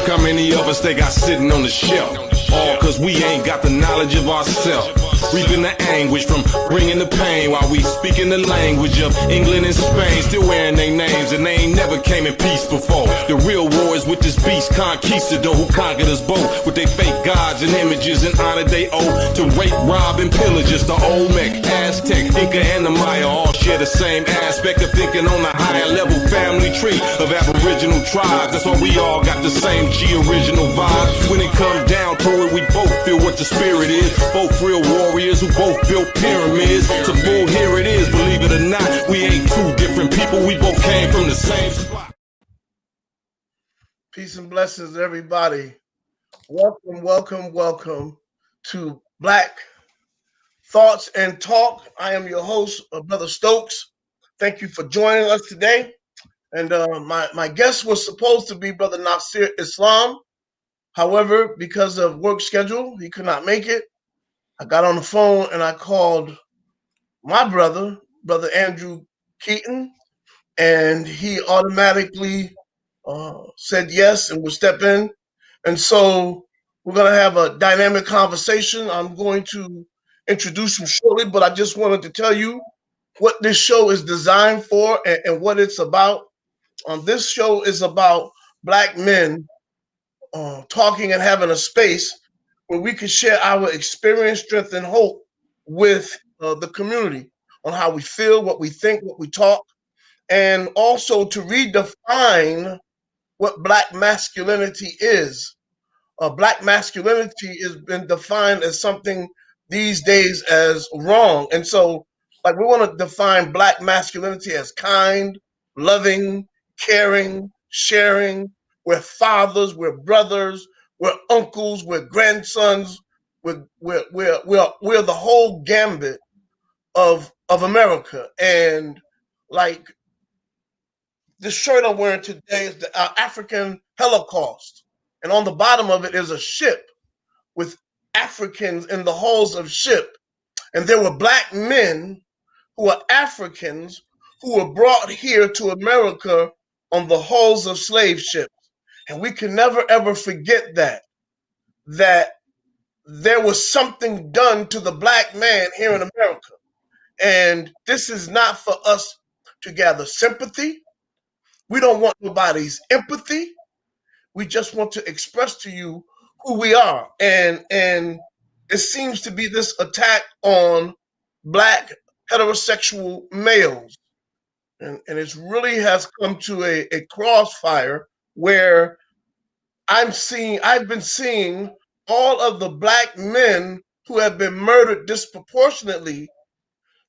Look how many of us they got sitting on the shelf. All cause we ain't got the knowledge of ourselves. Reaping the anguish from bringing the pain while we speaking the language of England and Spain. Still wearing their names and they ain't never came in peace before. The real war is with this beast conquistador who conquered us both with their fake gods and images and honor they owe to rape, rob, and pillage. Just the Olmec, Aztec, Inca, and the Maya all share the same aspect of thinking on a higher level family tree of aboriginal tribes. That's why we all got the same G original vibe. When it comes down to it, we both feel what the spirit is. Both real warriors who both built pyramids. To full, here it is, believe it or not, we ain't two different people, we both came from the same spot. Peace and blessings, everybody. Welcome, welcome, welcome to Black Thoughts and Talk. I am your host, Brother Stokes. Thank you for joining us today. And my guest was supposed to be Brother Nasir Islam. However, because of work schedule, he could not make it. I got on the phone and I called my brother, Brother Andrew Keaton, and he automatically said yes and would step in. And so we're going to have a dynamic conversation. I'm going to introduce him shortly, but I just wanted to tell you what this show is designed for and what it's about. This show is about Black men talking and having a space where we can share our experience, strength, and hope with the community on how we feel, what we think, what we talk, and also to redefine what Black masculinity is. Black masculinity has been defined as something these days as wrong. And so, like, we want to define Black masculinity as kind, loving, caring, sharing. We're fathers, we're brothers, we're uncles, we're grandsons, we're the whole gambit of America. And like this shirt I'm wearing today is the African Holocaust. And on the bottom of it is a ship with Africans in the hulls of ship. And there were Black men who are Africans who were brought here to America on the hulls of slave ships. And we can never, ever forget that there was something done to the Black man here in America. And this is not for us to gather sympathy. We don't want nobody's empathy. We just want to express to you who we are. And it seems to be this attack on Black heterosexual males. And it really has come to a crossfire where I've been seeing all of the Black men who have been murdered disproportionately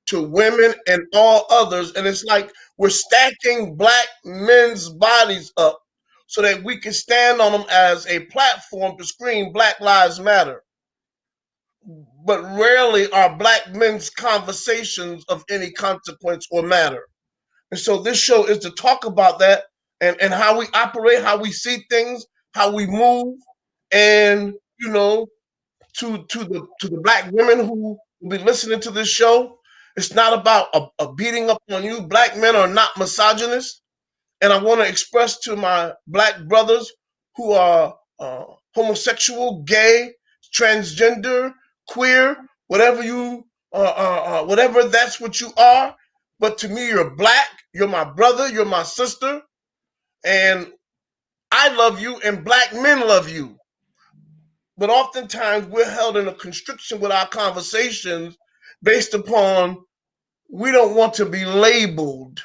to women and all others. And it's like we're stacking Black men's bodies up so that we can stand on them as a platform to scream Black Lives Matter. But rarely are Black men's conversations of any consequence or matter. And so this show is to talk about that and how we operate, how we see things, how we move, and to the Black women who will be listening to this show, it's not about a beating up on you. Black men are not misogynists, and I want to express to my Black brothers who are homosexual, gay, transgender, queer, whatever whatever that's what you are. But to me, you're Black. You're my brother. You're my sister, and I love you, and Black men love you. But oftentimes we're held in a constriction with our conversations based upon we don't want to be labeled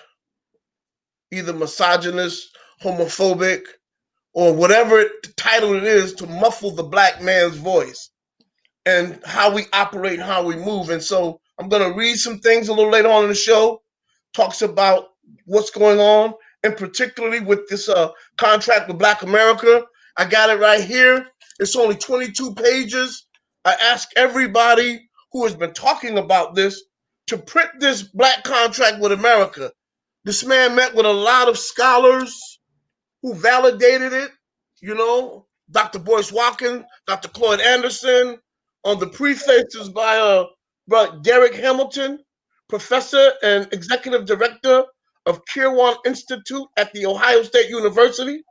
either misogynist, homophobic, or whatever title it is to muffle the Black man's voice and how we operate and how we move. And so I'm going to read some things a little later on in the show, talks about what's going on, and particularly with this contract with Black America. I got it right here. It's only 22 pages. I ask everybody who has been talking about this to print this Black contract with America. This man met with a lot of scholars who validated it. Dr. Boyce Watkins, Dr. Cloyd Anderson, on the prefaces by Derek Hamilton, professor and executive director of Kirwan Institute at The Ohio State University.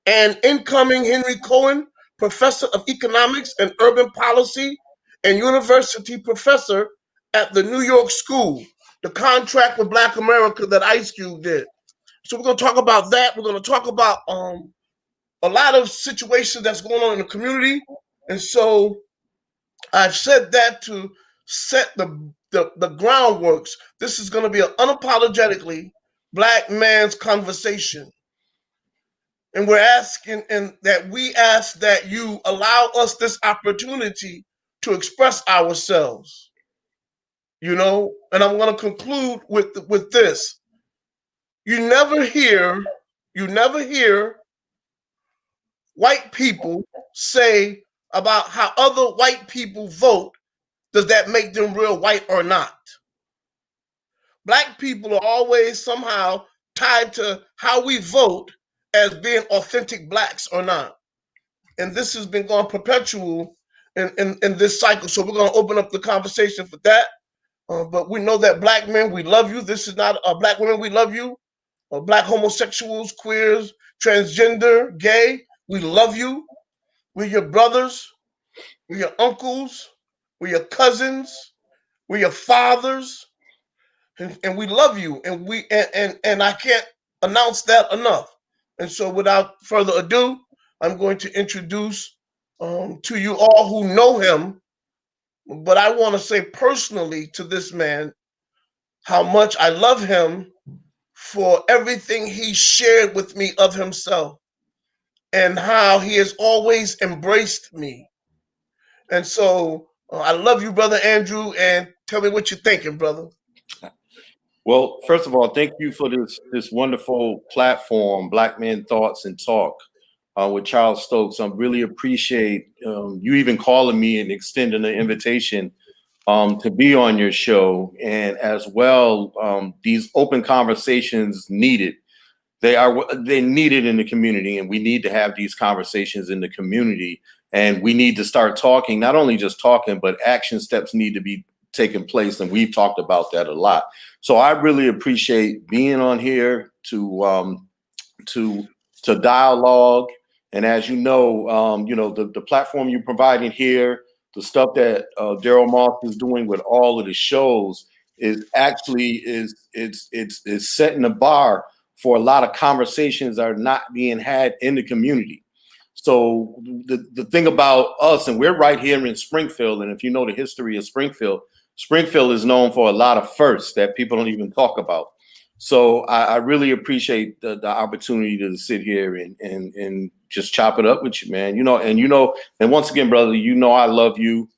and incoming Henry Cohen, professor of economics and urban policy and university professor at the New York School, the contract with Black America that Ice Cube did. So we're going to talk about that. We're going to talk about a lot of situations that's going on in the community. And so I've said that to set the groundworks. This is going to be an unapologetically Black man's conversation. And we're asking, and that we ask that you allow us this opportunity to express ourselves. You know, and I'm going to conclude with this. You never hear, you never hear white people say about how other white people vote. Does that make them real white or not? Black people are always somehow tied to how we vote as being authentic blacks or not. And this has been going perpetual in this cycle. So we're going to open up the conversation for that. But we know that Black men, we love you. This is not Black women, we love you. Black homosexuals, queers, transgender, gay, we love you. We're your brothers, we're your uncles, we're your cousins, we're your fathers, and we love you. And I can't announce that enough. And so without further ado, I'm going to introduce to you all who know him, but I want to say personally to this man how much I love him for everything he shared with me of himself and how he has always embraced me. And so I love you, Brother Andrew, and tell me what you're thinking, brother. Well, first of all, thank you for this wonderful platform, Black Men Thoughts and Talk, with Charles Stokes. I really appreciate you even calling me and extending the invitation to be on your show, and as well, these open conversations needed. They're needed in the community, and we need to have these conversations in the community, and we need to start talking, not only just talking, but action steps need to be taking place, and we've talked about that a lot. So I really appreciate being on here to dialogue, and as you know, the platform you're providing here, the stuff that Daryl Moss is doing with all of the shows is actually it's setting the bar for a lot of conversations that are not being had in the community. So the thing about us, and we're right here in Springfield, and if you know the history of Springfield, Springfield is known for a lot of firsts that people don't even talk about. So I really appreciate the opportunity to sit here and just chop it up with you, man. And once again, brother, I love you.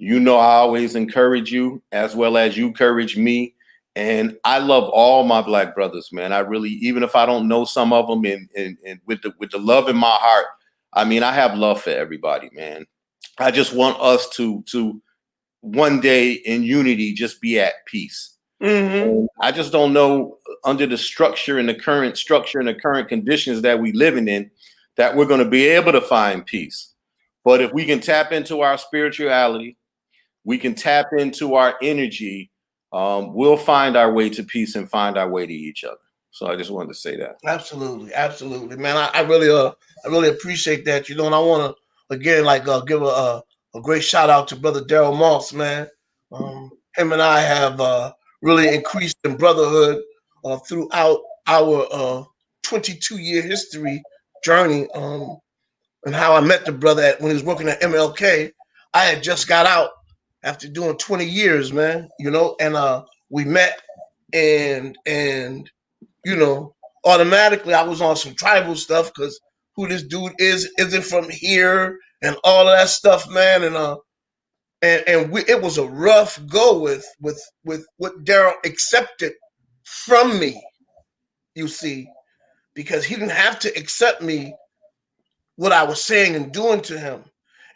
I always encourage you as well as you encourage me. And I love all my Black brothers, man. I really, even if I don't know some of them, and with the love in my heart, I mean, I have love for everybody, man. I just want us to one day in unity just be at peace. Mm-hmm. I just don't know, under the structure and the current conditions that we living in, that we're going to be able to find peace. But if we can tap into our spirituality, we can tap into our energy, we'll find our way to peace and find our way to each other. So I just wanted to say that. Absolutely, man. I really appreciate that. And I want to again give a great shout out to Brother Daryl Moss, man. Him and I have really increased in brotherhood throughout our 22-year history journey. And how I met the brother when he was working at MLK. I had just got out after doing 20 years, man. And we met, and automatically I was on some tribal stuff because who this dude isn't from here and all of that stuff, man. It was a rough go with what Daryl accepted from me, you see, because he didn't have to accept me what I was saying and doing to him.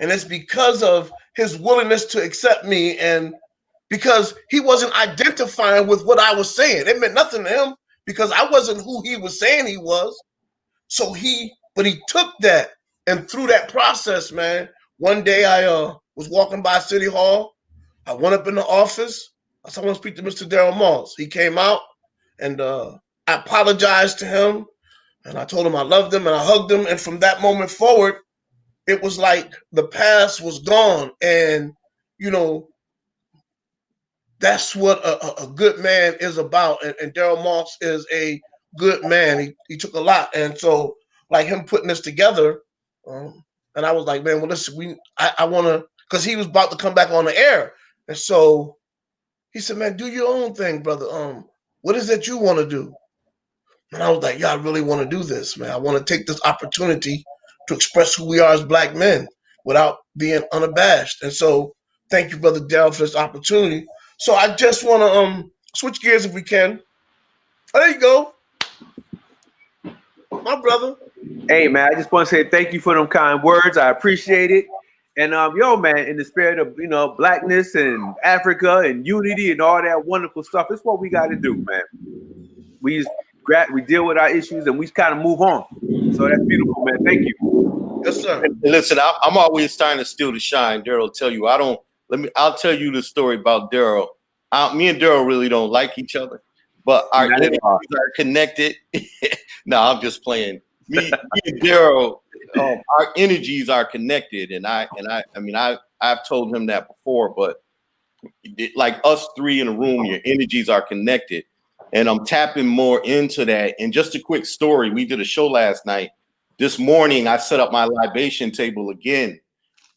And it's because of his willingness to accept me, and because he wasn't identifying with what I was saying. It meant nothing to him because I wasn't who he was saying he was. But he took that, and through that process, man, one day I was walking by City Hall. I went up in the office. I said, I want to speak to Mr. Daryl Moss. He came out, and I apologized to him And I told him I loved him and I hugged him. And from that moment forward, it was like the past was gone. And, you know, that's what a good man is about. And Daryl Moss is a good man. He took a lot. And so, like him putting this together, and I was like, man, well, listen, I want to, because he was about to come back on the air. And so he said, man, do your own thing, brother. What is it you want to do? And I was like, yeah, I really want to do this, man. I want to take this opportunity to express who we are as black men without being unabashed. And so thank you, Brother Daryl, for this opportunity. So I just want to switch gears if we can. Oh, there you go. My brother. Hey, man, I just want to say thank you for them kind words. I appreciate it. And yo, man, in the spirit of blackness and Africa and unity and all that wonderful stuff, it's what we got to do, man. We deal with our issues and we kind of move on. So that's beautiful, man. Thank you. Yes, sir. Listen, I'm always trying to steal the shine. Daryl will tell you. I'll tell you the story about Daryl. Me and Daryl really don't like each other, but our energies are connected. No, I'm just playing. Me and Daryl, our energies are connected, and I've told him that before, but like us three in a room, your energies are connected, and I'm tapping more into that. And just a quick story: we did a show last night. This morning, I set up my libation table again,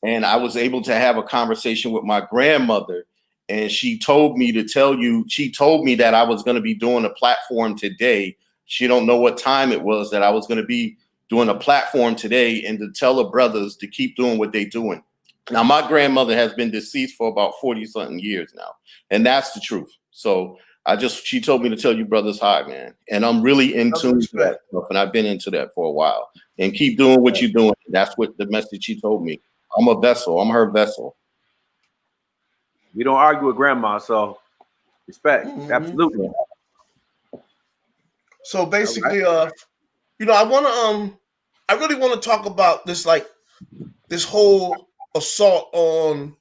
and I was able to have a conversation with my grandmother. And she told me that I was going to be doing a platform today. She don't know what time it was that I was going to be doing a platform today, and to tell the brothers to keep doing what they're doing. Now, my grandmother has been deceased for about 40 something years now. And that's the truth. So she told me to tell you brothers hi, man. And I'm really in tune to that stuff. And I've been into that for a while. And keep doing what you're doing. That's what the message she told me. I'm a vessel. I'm her vessel. We don't argue with grandma, so respect. Mm-hmm. Absolutely. So basically, I really want to talk about this, like this whole assault on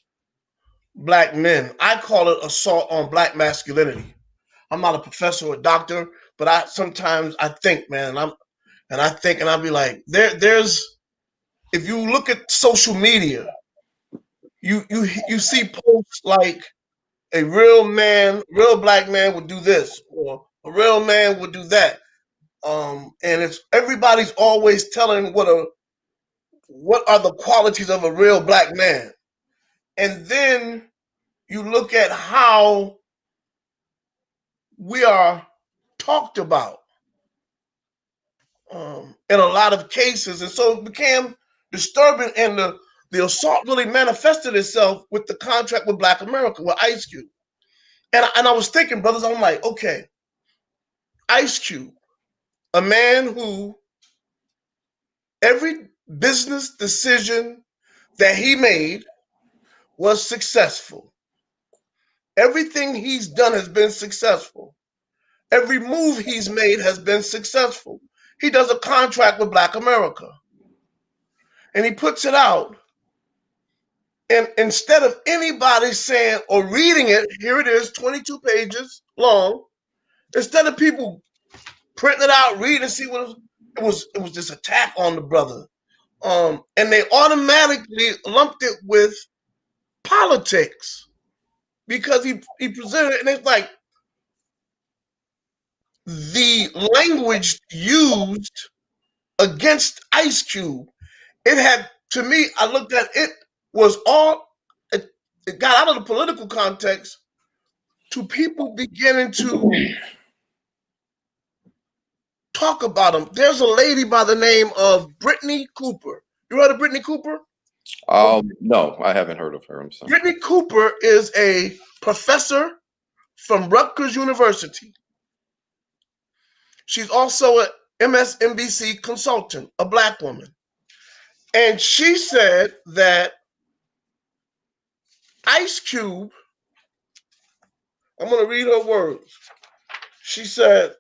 black men. I call it assault on black masculinity. I'm not a professor or a doctor, but sometimes I think, man, I'll be like, there's if you look at social media, you see posts like a real black man would do this, or a real man would do that. And it's everybody's always telling what are the qualities of a real black man. And then you look at how we are talked about in a lot of cases. And so it became disturbing, and the assault really manifested itself with the contract with Black America, with Ice Cube. And I was thinking, brothers, I'm like, okay, Ice Cube, a man who every business decision that he made was successful. Everything he's done has been successful. Every move he's made has been successful. He does a contract with Black America, and he puts it out. And instead of anybody saying or reading it, here it is, 22 pages long. Instead of people printing it out, reading, see what it was this attack on the brother. And they automatically lumped it with politics because he presented it, and it's like the language used against Ice Cube. It had, to me, I looked at it, was all, it got out of the political context to people beginning to talk about him. There's a lady by the name of Brittany Cooper. You heard of Brittany Cooper? No, I haven't heard of her. I'm sorry. Brittany Cooper is a professor from Rutgers University. She's also an MSNBC consultant, a black woman. And she said that Ice Cube, I'm going to read her words. She said,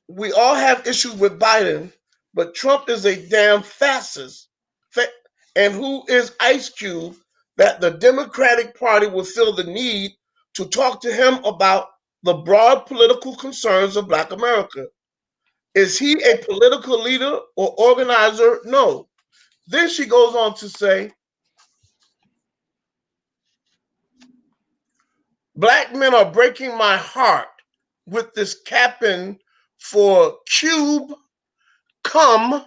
we all have issues with Biden, but Trump is a damn fascist. And who is Ice Cube that the Democratic Party will feel the need to talk to him about the broad political concerns of Black America. Is he a political leader or organizer? No. Then she goes on to say, Black men are breaking my heart with this capping for Cube cum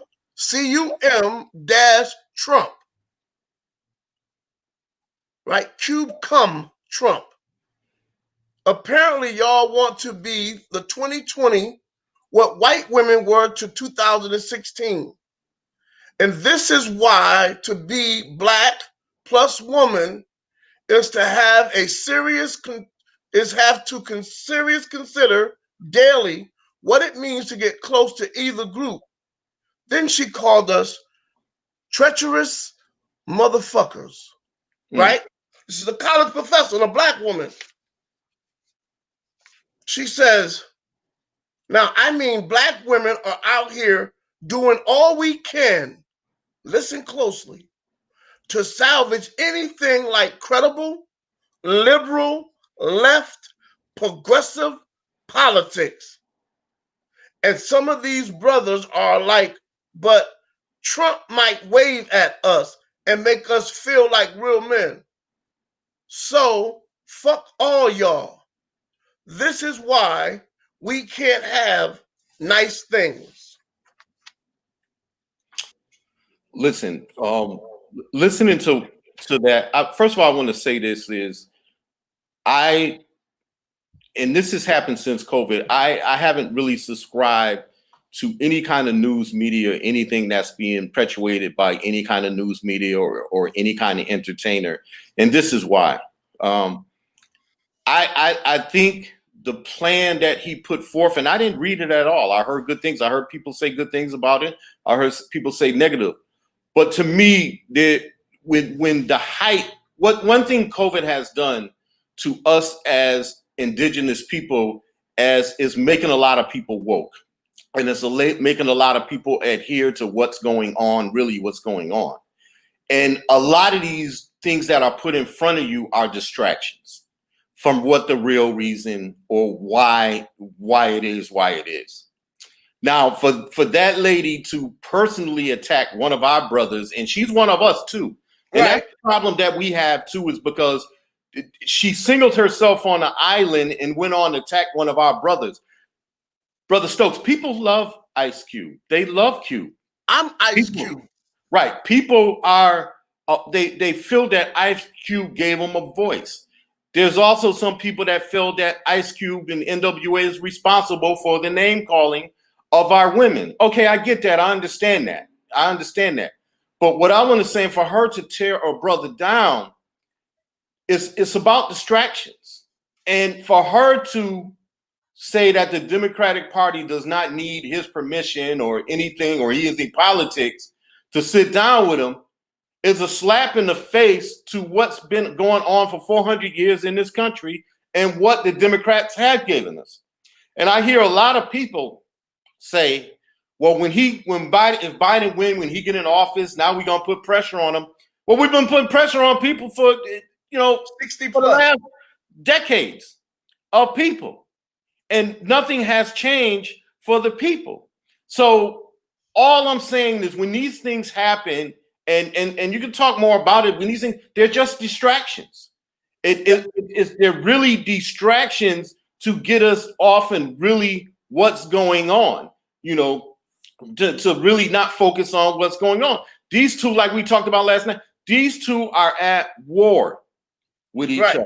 cum dash Trump. Right? Cube cum Trump. Apparently, y'all want to be the 2020 what white women were to 2016. And this is why to be Black plus woman is to have a serious consider daily what it means to get close to either group. Then she called us treacherous motherfuckers, right? This is a college professor and a Black woman. She says, now I mean Black women are out here doing all we can, listen closely, to salvage anything like credible, liberal, left, progressive politics. And some of these brothers are like, but Trump might wave at us and make us feel like real men. So fuck all y'all. This is why we can't have nice things. Listen, listening to that, first of all, I want to say this is and this has happened since COVID, I haven't really subscribed to any kind of news media, anything that's being perpetuated by any kind of news media or any kind of entertainer. And this is why. I think the plan that he put forth, and I didn't read it at all. I heard good things. I heard people say good things about it. I heard people say negative. But to me, when the height, one thing COVID has done to us as indigenous people is making a lot of people woke. And it's making a lot of people adhere to what's going on, really what's going on. And a lot of these things that are put in front of you are distractions from what the real reason or why it is. Now, for that lady to personally attack one of our brothers, and she's one of us too. And Right. that's the problem that we have too, is because she singled herself on an island and went on to attack one of our brothers. Brother Stokes, people love Ice Cube. They love Cube. I'm Ice Cube. Right. People are, they feel that Ice Cube gave them a voice. There's also some people that feel that Ice Cube and NWA is responsible for the name calling of our women. Okay, I get that. I understand that. But what I want to say, for her to tear her brother down, it's about distractions. And for her to say that the Democratic Party does not need his permission or anything, or he is in politics, to sit down with him, is a slap in the face to what's been going on for 400 years in this country and what the Democrats have given us. And I hear a lot of people say, well, if Biden win, when he get in office, now we're gonna put pressure on him. Well, we've been putting pressure on people for 60 for the plus last decades of people, and nothing has changed for the people. So all I'm saying is, when these things happen, and you can talk more about it, when these things, they're just distractions. They're really distractions to get us off and really what's going on, to really not focus on what's going on. These two, like we talked about last night, these two are at war with each other.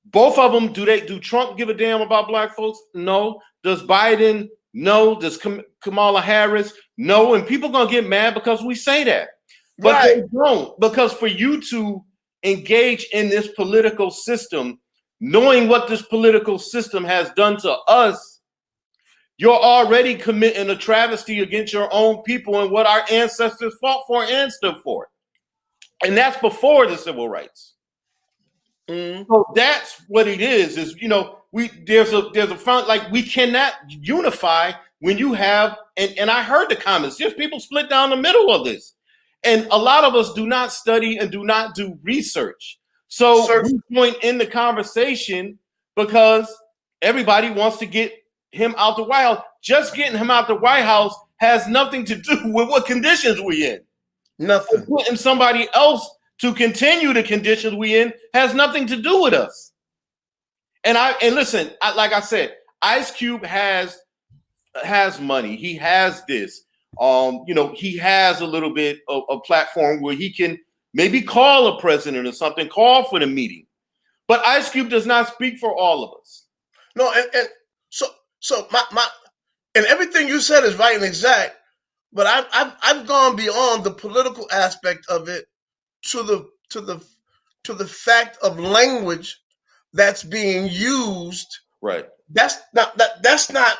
Both of them, do Trump give a damn about black folks? No. Does Biden? No. Does Kamala Harris? No. And people gonna get mad because we say that. But they don't, because for you to engage in this political system, knowing what this political system has done to us, you're already committing a travesty against your own people and what our ancestors fought for and stood for. And that's before the civil rights. So that's what it is there's a front, like, we cannot unify when you have, and I heard the comments, just people split down the middle of this. And a lot of us do not study and do not do research. So we join in the conversation because, everybody wants to get him out the White House. Just getting him out the White House has nothing to do with what conditions we in. Nothing. Putting somebody else to continue the conditions we in has nothing to do with us. And listen, like I said, Ice Cube has money. He has this. He has a little bit of a platform where he can maybe call a president or something, call for the meeting. But Ice Cube does not speak for all of us. No, and so my and everything you said is right and exact. But I've gone beyond the political aspect of it to the fact of language that's being used. Right. That's not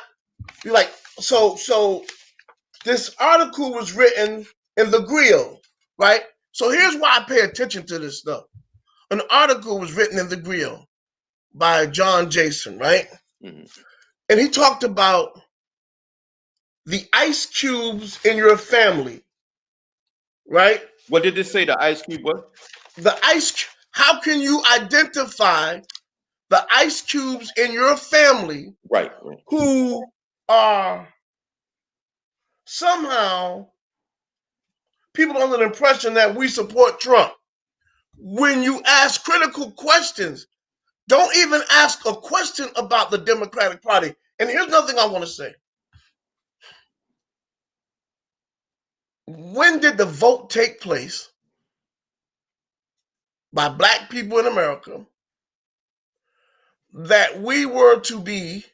like so this article was written in the Grill, right? So here's why I pay attention to this stuff. An article was written in the Grill by John Jason, right? Mm-hmm. And he talked about the ice cubes in your family, right? What did it say? The Ice Cube what? How can you identify the ice cubes in your family, right, who are somehow people under the impression that we support Trump? When you ask critical questions, don't even ask a question about the Democratic Party. And here's another thing I want to say. When did the vote take place by Black people in America that we were to be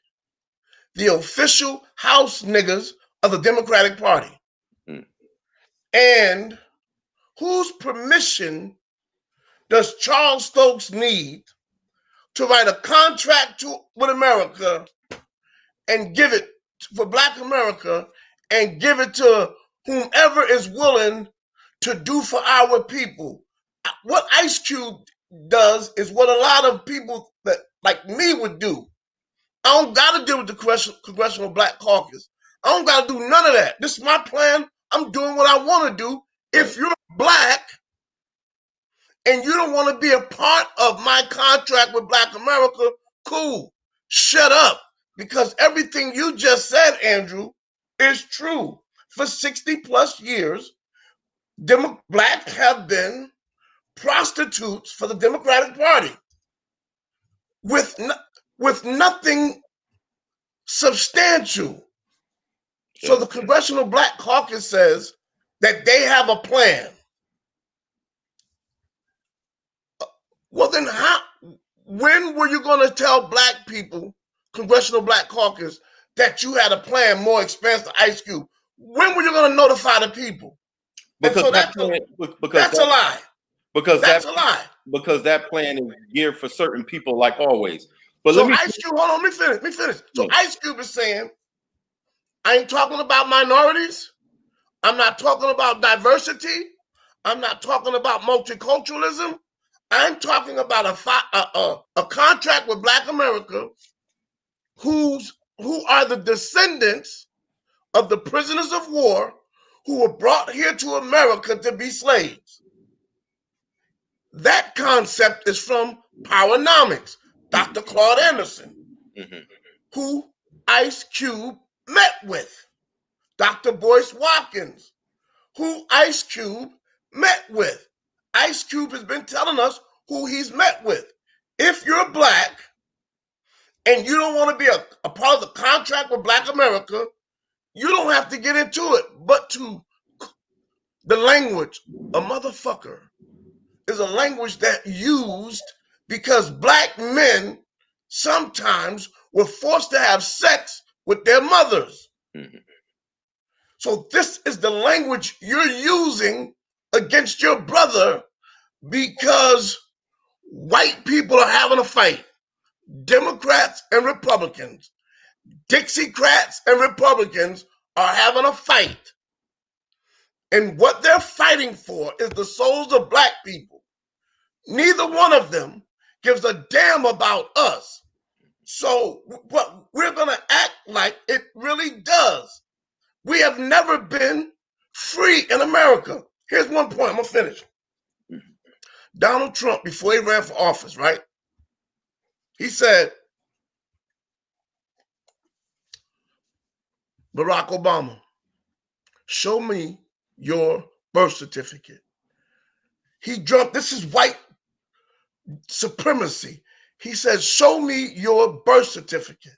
the official house niggas of the Democratic Party? And whose permission does Charles Stokes need to write a contract with America and give it for Black America and give it to whomever is willing to do for our people? What Ice Cube does is what a lot of people that like me would do. I don't got to deal with the Congressional Black Caucus. I don't got to do none of that. This is my plan. I'm doing what I want to do. If you're Black and you don't want to be a part of my contract with Black America, cool. Shut up. Because everything you just said, Andrew, is true. For 60 plus years, Blacks have been prostitutes for the Democratic Party with nothing substantial. So the Congressional Black Caucus says that they have a plan. Well, then when were you going to tell Black people, Congressional Black Caucus, that you had a plan more expensive than Ice Cube? When were you going to notify the people? Because that's a lie. Because that's a lie. Because that plan is geared for certain people, like always. But so Ice Cube, hold on, let me finish. So Ice Cube is saying, I ain't talking about minorities. I'm not talking about diversity. I'm not talking about multiculturalism. I'm talking about a contract with Black America who are the descendants of the prisoners of war who were brought here to America to be slaves. That concept is from Powernomics, Dr. Claude Anderson, who Ice Cube met with. Dr. Boyce Watkins, who Ice Cube met with. Ice Cube has been telling us who he's met with. If you're Black and you don't want to be a part of the contract with Black America, you don't have to get into it. But to the language, a motherfucker is a language that used because Black men sometimes were forced to have sex with their mothers. So this is the language you're using against your brother because white people are having a fight. Democrats and Republicans, Dixiecrats and Republicans are having a fight. And what they're fighting for is the souls of Black people. Neither one of them gives a damn about us. So what we're going to act like it really does. We have never been free in America. Here's one point, I'm going to finish. Donald Trump, before he ran for office, right? He said, Barack Obama, show me your birth certificate. He jumped. This is white supremacy. He said, show me your birth certificate.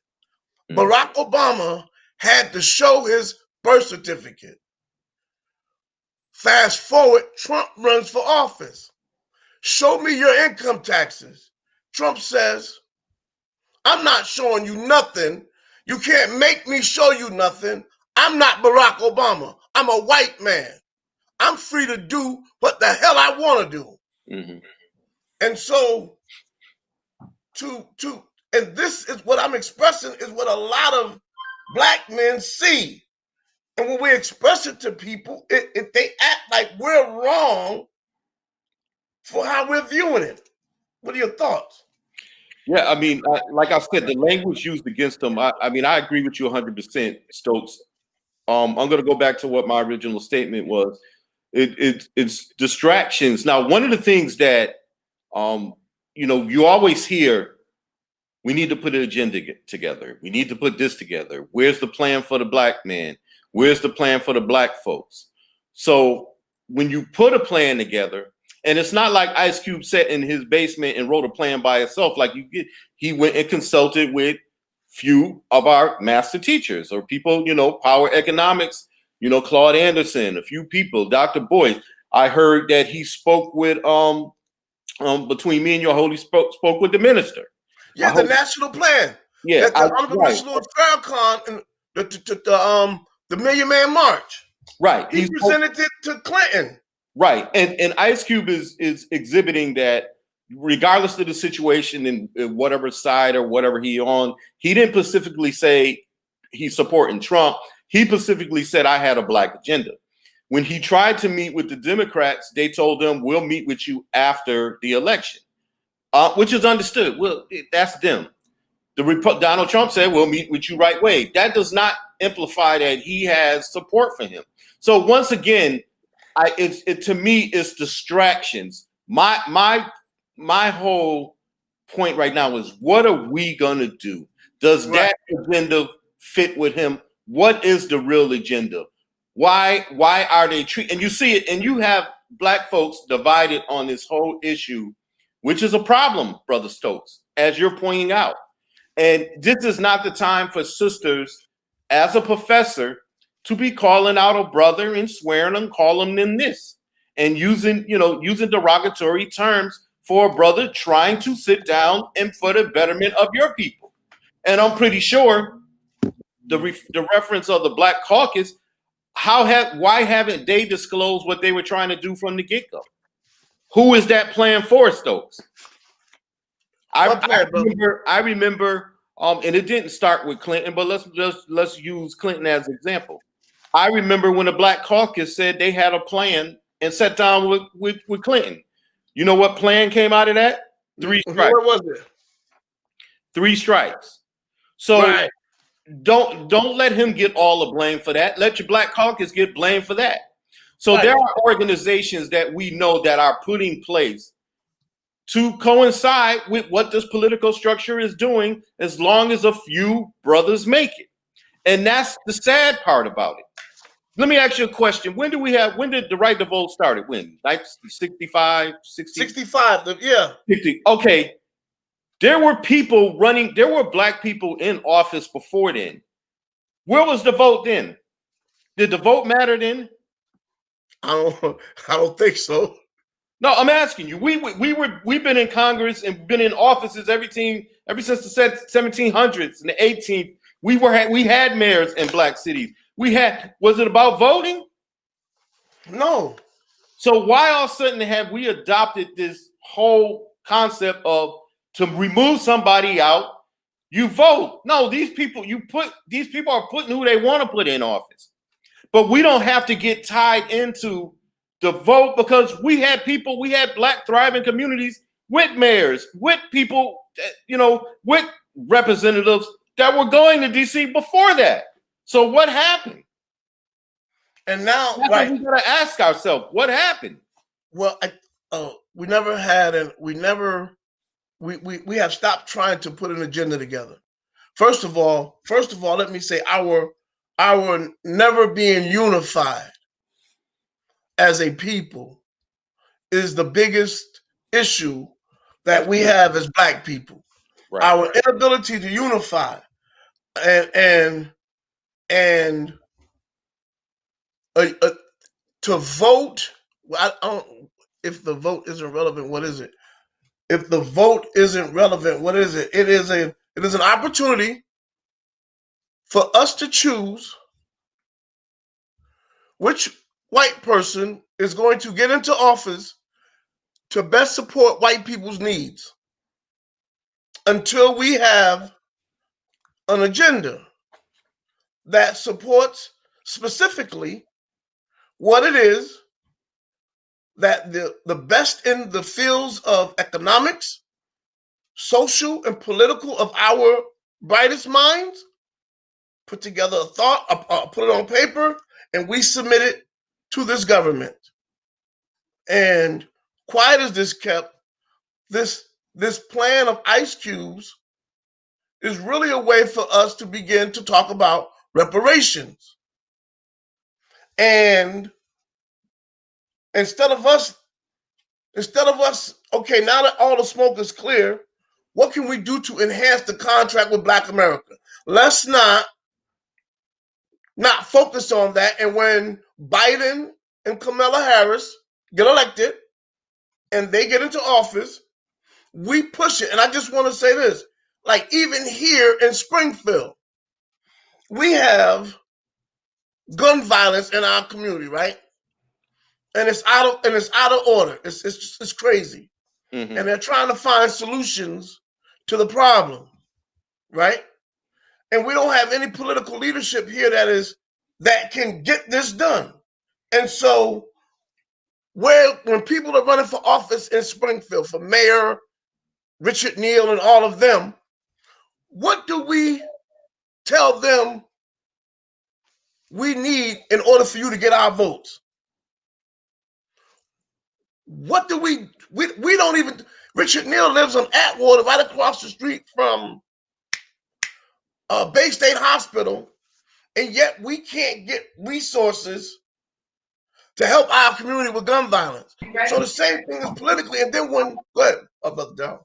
Barack Obama had to show his birth certificate. Fast forward, Trump runs for office. Show me your income taxes. Trump says, I'm not showing you nothing. You can't make me show you nothing. I'm not Barack Obama. I'm a white man. I'm free to do what the hell I want to do. Mm-hmm. And so and this is what I'm expressing is what a lot of black men see. And when we express it to people, they act like we're wrong for how we're viewing it. What are your thoughts? Yeah, I mean, like I said, the language used against them. I mean, I agree with you 100%, Stokes. I'm going to go back to what my original statement was. It's distractions. Now, one of the things that you always hear, we need to put an agenda together. We need to put this together. Where's the plan for the black man? Where's the plan for the black folks? So when you put a plan together, and it's not like Ice Cube sat in his basement and wrote a plan by himself. Like he went and consulted with few of our master teachers or people, Power Economics, Claude Anderson, a few people, Dr. Boyd. I heard that he spoke with between me and your holy spoke with the minister. Yeah, the national plan. Yeah, that the Honorable Lord Farrakhan and the Million Man March. Right. He presented it to Clinton. Right. And Ice Cube is exhibiting that regardless of the situation and whatever side or whatever he on, he didn't specifically say he's supporting Trump. He specifically said, I had a black agenda. When he tried to meet with the Democrats, they told him, we'll meet with you after the election, which is understood. Well, that's them. Donald Trump said, we'll meet with you right away. That does not imply that he has support for him. So once again, to me, it's distractions. My whole point right now is, what are we gonna do? Does that agenda fit with him? What is the real agenda? Why are they treating? And you see it, and you have black folks divided on this whole issue, which is a problem, Brother Stokes, as you're pointing out. And this is not the time for sisters, as a professor, to be calling out a brother and swearing and calling them this and using derogatory terms for a brother trying to sit down and for the betterment of your people. And I'm pretty sure the reference of the Black Caucus, why haven't they disclosed what they were trying to do from the get-go? Who is that plan for, Stokes? I remember, and it didn't start with Clinton, but let's use Clinton as an example. I remember when the Black Caucus said they had a plan and sat down with Clinton. You know what plan came out of that? 3 strikes. What was it? 3 strikes. So don't let him get all the blame for that. Let your Black Caucus get blamed for that. So there are organizations that we know that are put in place to coincide with what this political structure is doing, as long as a few brothers make it. And that's the sad part about it. Let me ask you a question. When did the right to vote started? When? Like 65, 60? 65, yeah. 50. Okay. There were black people in office before then. Where was the vote then? Did the vote matter then? I don't think so. No, I'm asking you. We've been in Congress and been in offices ever since the 1700s and the 18th. We had mayors in black cities. Was it about voting? No. So why all of a sudden have we adopted this whole concept of, to remove somebody out, you vote? No, these people are putting who they want to put in office. But we don't have to get tied into the vote, because we had black thriving communities with mayors, with people, with representatives that were going to DC before that. So what happened? And now, we gotta ask ourselves, what happened? Well, we have stopped trying to put an agenda together. First of all, let me say our our never being unified as a people is the biggest issue that we have as Black people. Right. Our inability to unify and to vote. I don't. If the vote isn't relevant, what is it? If the vote isn't relevant, what is it? It is an opportunity for us to choose which white person is going to get into office to best support white people's needs until we have an agenda that supports specifically what it is that the best in the fields of economics, social, and political of our brightest minds put together a thought, put it on paper, and we submit it to this government. And quiet as this kept, this plan of ice cubes is really a way for us to begin to talk about reparations. And instead of us, okay, now that all the smoke is clear, what can we do to enhance the contract with Black America? Let's not focus on that. And when Biden and Kamala Harris get elected and they get into office, we push it. And I just want to say this, like even here in Springfield, we have gun violence in our community, right? And it's out of order. It's crazy. Mm-hmm. And they're trying to find solutions to the problem, right? And we don't have any political leadership here that can get this done. And so when people are running for office in Springfield, for mayor, Richard Neal and all of them, what do we tell them we need in order for you to get our votes? What do we don't even, Richard Neal lives on Atwater, right across the street from Bay State Hospital, and yet we can't get resources to help our community with gun violence. Right. So the same thing is politically, and then go ahead, Brother Down.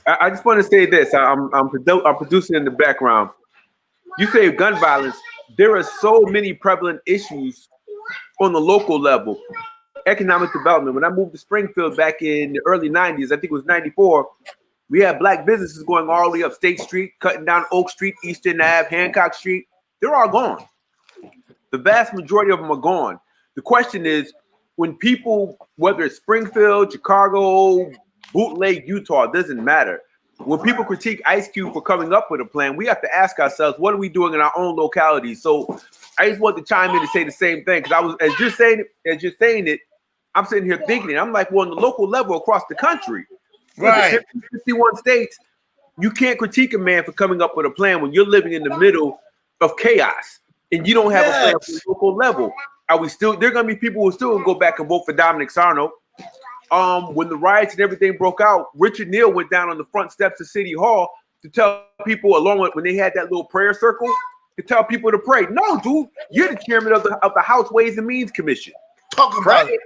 I just want to say this. I'm producing in the background. You say gun violence. There are so many prevalent issues on the local level. Economic development. When I moved to Springfield back in the early 90s, I think it was 94, we had Black businesses going all the way up State Street, cutting down Oak Street, Eastern Ave, Hancock Street. They're all gone. The vast majority of them are gone. The question is, when people, whether it's Springfield, Chicago, Bootleg, Utah, it doesn't matter. When people critique Ice Cube for coming up with a plan, we have to ask ourselves, what are we doing in our own locality? So I just want to chime in and say the same thing, because as you're saying it, I'm sitting here thinking it. I'm like, well, on the local level across the country, right, 51 states, you can't critique a man for coming up with a plan when you're living in the middle of chaos and you don't have a plan for the local level. Are we still? There are going to be people who still go back and vote for Dominic Sarno. When the riots and everything broke out, Richard Neal went down on the front steps of City Hall to tell people, along with when they had that little prayer circle, to tell people to pray. No, dude, you're the chairman of the House Ways and Means Commission. Talk about it.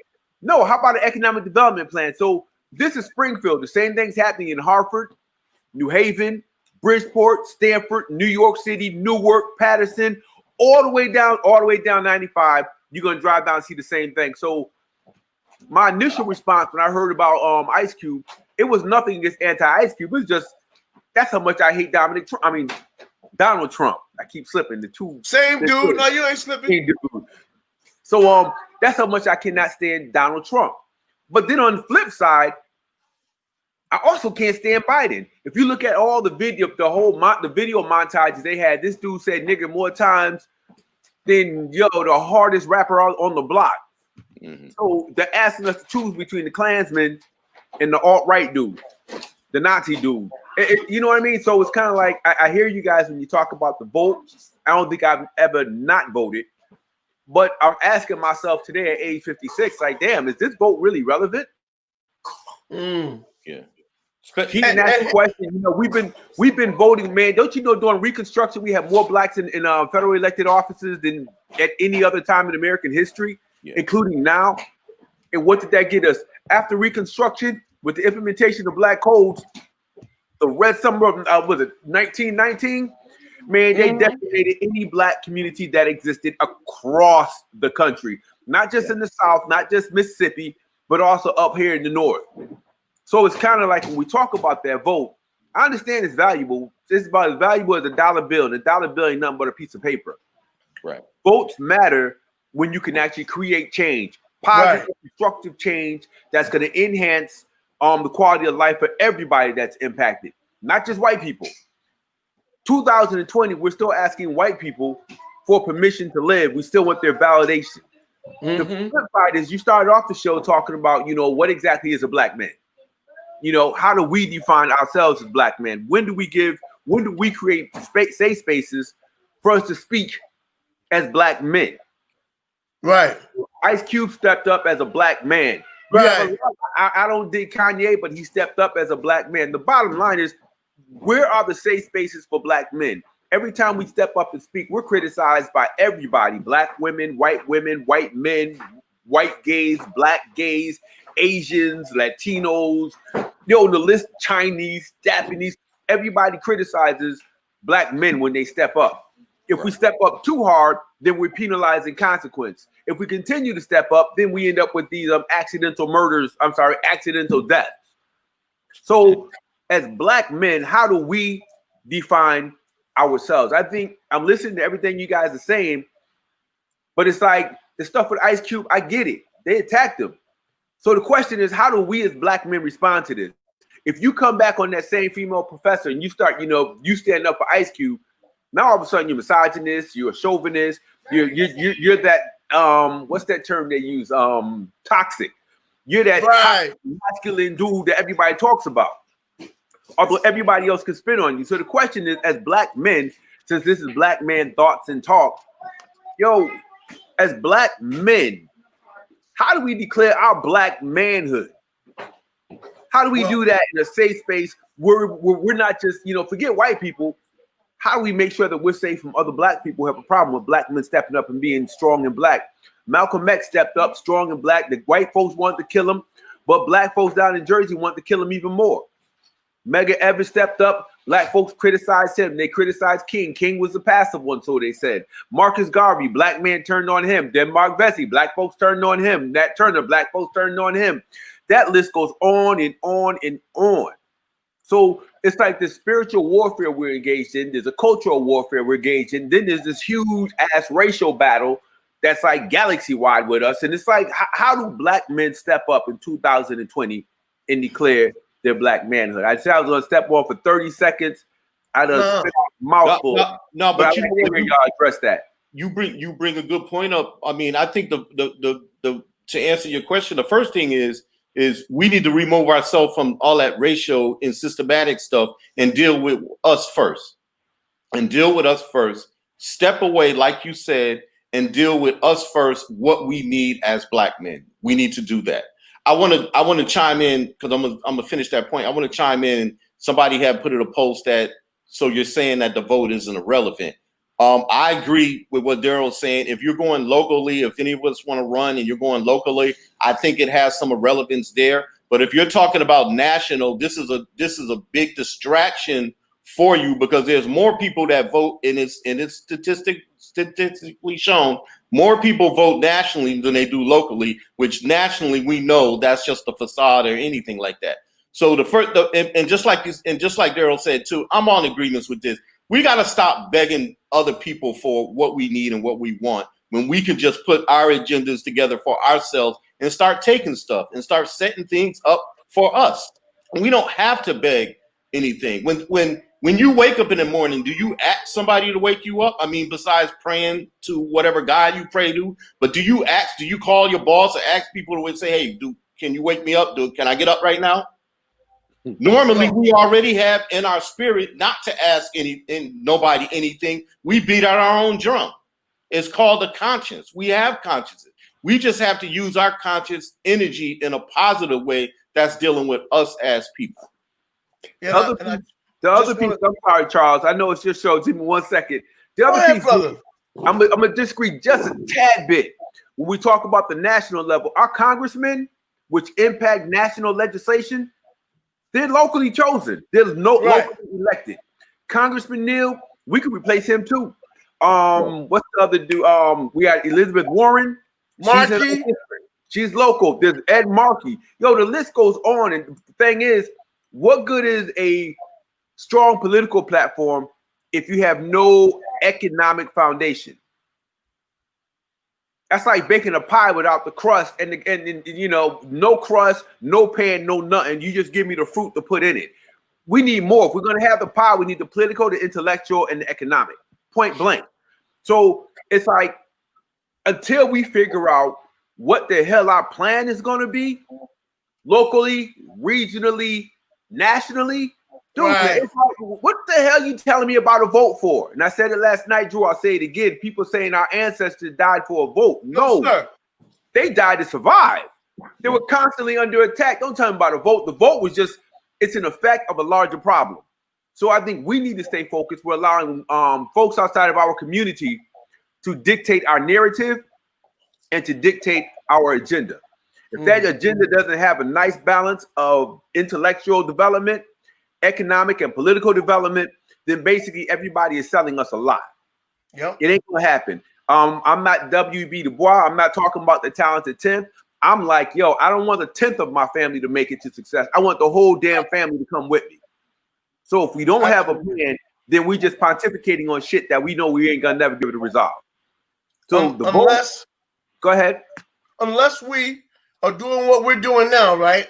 No, how about an economic development plan? So this is Springfield. The same thing's happening in Hartford, New Haven, Bridgeport, Stamford, New York City, Newark, Patterson, all the way down 95. You're gonna drive down and see the same thing. So my initial response when I heard about Ice Cube, it was nothing against anti-Ice Cube. It was just that's how much I hate Donald Trump. I keep slipping the two. Same dude. Two. No, you ain't slipping. Same dude. So that's how much I cannot stand Donald Trump. But then on the flip side, I also can't stand Biden. If you look at all the video, the video montages they had, this dude said nigger more times than the hardest rapper on the block. Mm-hmm. So they're asking us to choose between the Klansman and the alt-right dude, the Nazi dude. You know what I mean? So it's kind of like I hear you guys when you talk about the vote. I don't think I've ever not voted. But I'm asking myself today at age 56, like, damn, is this vote really relevant? Yeah. Keaton asked the question. You know, we've been voting, man. Don't you know during Reconstruction we have more blacks in federal elected offices than at any other time in American history, including now. And what did that get us? After Reconstruction, with the implementation of black codes, the red summer of was it 1919? Man, they decimated any black community that existed across the country, not just in the South, not just Mississippi, but also up here in the North. So it's kind of like when we talk about that vote, I understand it's valuable. It's about as valuable as a dollar bill. And a dollar bill ain't nothing but a piece of paper. Right. Votes matter when you can actually create change, positive, constructive change that's going to enhance the quality of life for everybody that's impacted, not just white people. 2020, we're still asking white people for permission to live. We still want their validation. The flip side is you started off the show talking about, you know, what exactly is a black man? You know, how do we define ourselves as black men? When do we create safe spaces for us to speak as black men? Right. Ice Cube stepped up as a black man. Right. I don't dig Kanye, but he stepped up as a black man. The bottom line is, where are the safe spaces for black men? Every time we step up and speak, we're criticized by everybody: black women, white men, white gays, black gays, Asians, Latinos, you know, the list, Chinese, Japanese. Everybody criticizes black men when they step up. If we step up too hard, then we're penalizing consequence. If we continue to step up, then we end up with these accidental deaths. So as black men, how do we define ourselves? I think I'm listening to everything you guys are saying, but it's like the stuff with Ice Cube, I get it. They attacked him. So the question is, how do we as black men respond to this? If you come back on that same female professor and you start, you know, you stand up for Ice Cube, now all of a sudden you're misogynist, you're a chauvinist, you're that what's that term they use? Toxic. You're that toxic, masculine dude that everybody talks about. Although everybody else can spin on you. So the question is, as black men, since this is Black Man Thoughts and Talk, yo, as black men, how do we declare our black manhood? How do we do that in a safe space where we're not just, you know, forget white people. How do we make sure that we're safe from other black people who have a problem with black men stepping up and being strong and black? Malcolm X stepped up, strong and black. The white folks wanted to kill him, but black folks down in Jersey wanted to kill him even more. Medgar Evers stepped up. Black folks criticized him. They criticized King. King was the passive one, so they said. Marcus Garvey, black man turned on him. Then Mark Vesey, black folks turned on him. Nat Turner, black folks turned on him. That list goes on and on and on. So it's like the spiritual warfare we're engaged in. There's a cultural warfare we're engaged in. Then there's this huge ass racial battle that's like galaxy wide with us. And it's like, how do black men step up in 2020 and declare their black manhood? I said I was going to step off for 30 seconds. I done spit out a mouthful. No, but you y'all address that. You bring a good point up. I mean, I think the to answer your question, the first thing is we need to remove ourselves from all that racial and systematic stuff and deal with us first. Step away, like you said, and deal with us first. What we need as black men, we need to do that. I want to chime in because I'm gonna finish that point. I want to chime in. Somebody had put in a post that, so you're saying that the vote isn't irrelevant. I agree with what Daryl's saying. If you're going locally, if any of us want to run and you're going locally, I think it has some relevance there. But if you're talking about national, this is a big distraction for you because there's more people that vote, and it's statistically shown more people vote nationally than they do locally, which nationally we know that's just a facade or anything like that. So just like Daryl said too, I'm on agreements with this. We got to stop begging other people for what we need and what we want when we can just put our agendas together for ourselves and start taking stuff and start setting things up for us. And we don't have to beg anything. When you wake up in the morning, do you ask somebody to wake you up? I mean, besides praying to whatever God you pray to, but do you call your boss or ask people to say, hey, can you wake me up? Can I get up right now? Normally, we already have in our spirit not to ask nobody anything. We beat out our own drum. It's called a conscience. We have consciences. We just have to use our conscious energy in a positive way that's dealing with us as people. Yeah, The other piece, I'm sorry, Charles. I know it's your show. Give me 1 second. The other piece, brother. I'm gonna disagree just a tad bit. When we talk about the national level, our congressmen, which impact national legislation, they're locally chosen. They're locally elected. Congressman Neal, we could replace him too. What's the other dude? We got Elizabeth Warren. Markey. She's local. There's Ed Markey. Yo, the list goes on. And the thing is, what good is a strong political platform if you have no economic foundation? That's like baking a pie without the crust, and you know, no crust, no pan, no nothing. You just give me the fruit to put in it. We need more. If we're gonna have the pie, we need the political, the intellectual, and the economic. Point blank. So it's like until we figure out what the hell our plan is gonna be, locally, regionally, nationally, dude, man, it's like, what the hell you telling me about a vote for? And I said it last night, Drew. I'll say it again. People saying our ancestors died for a vote. No, they died to survive. They were constantly under attack. Don't tell me about a vote. The vote was just, it's an effect of a larger problem. So I think we need to stay focused. We're allowing folks outside of our community to dictate our narrative and to dictate our agenda. If that agenda doesn't have a nice balance of intellectual development, economic and political development, then basically everybody is selling us a lot. It ain't gonna happen. I'm not W.B. Du Bois. I'm not talking about the talented 10th. I'm like, yo, I don't want the 10th of my family to make it to success. I want the whole damn family to come with me. So if we don't have a plan, then we just pontificating on shit that we know we ain't gonna never give it a resolve. So go ahead. Unless we are doing what we're doing now, right?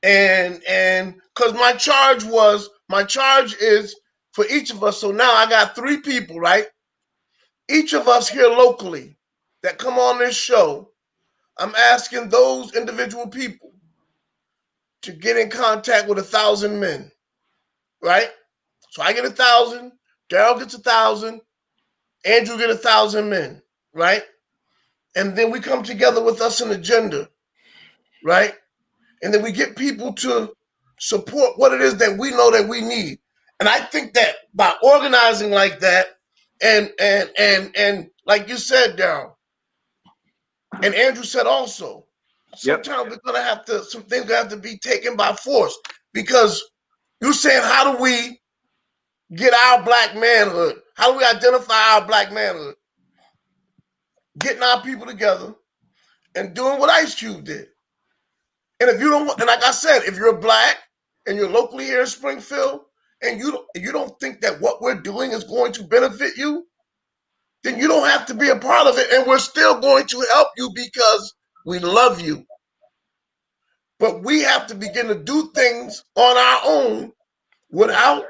And because my charge is for each of us. So now I got 3 people, right? Each of us here locally that come on this show, I'm asking those individual people to get in contact with 1,000 men, right? So I get 1,000, Daryl gets 1,000, Andrew get 1,000 men, right? And then we come together with us an agenda, right? And then we get people to support what it is that we know that we need. And I think that by organizing like that, and like you said, Daryl, and Andrew said also, sometimes we're gonna have to, some things have to be taken by force, because you're saying, how do we get our black manhood? How do we identify our black manhood? Getting our people together and doing what Ice Cube did. And if you don't, and like I said, if you're black and you're locally here in Springfield and you don't think that what we're doing is going to benefit you, then you don't have to be a part of it. And we're still going to help you because we love you. But we have to begin to do things on our own without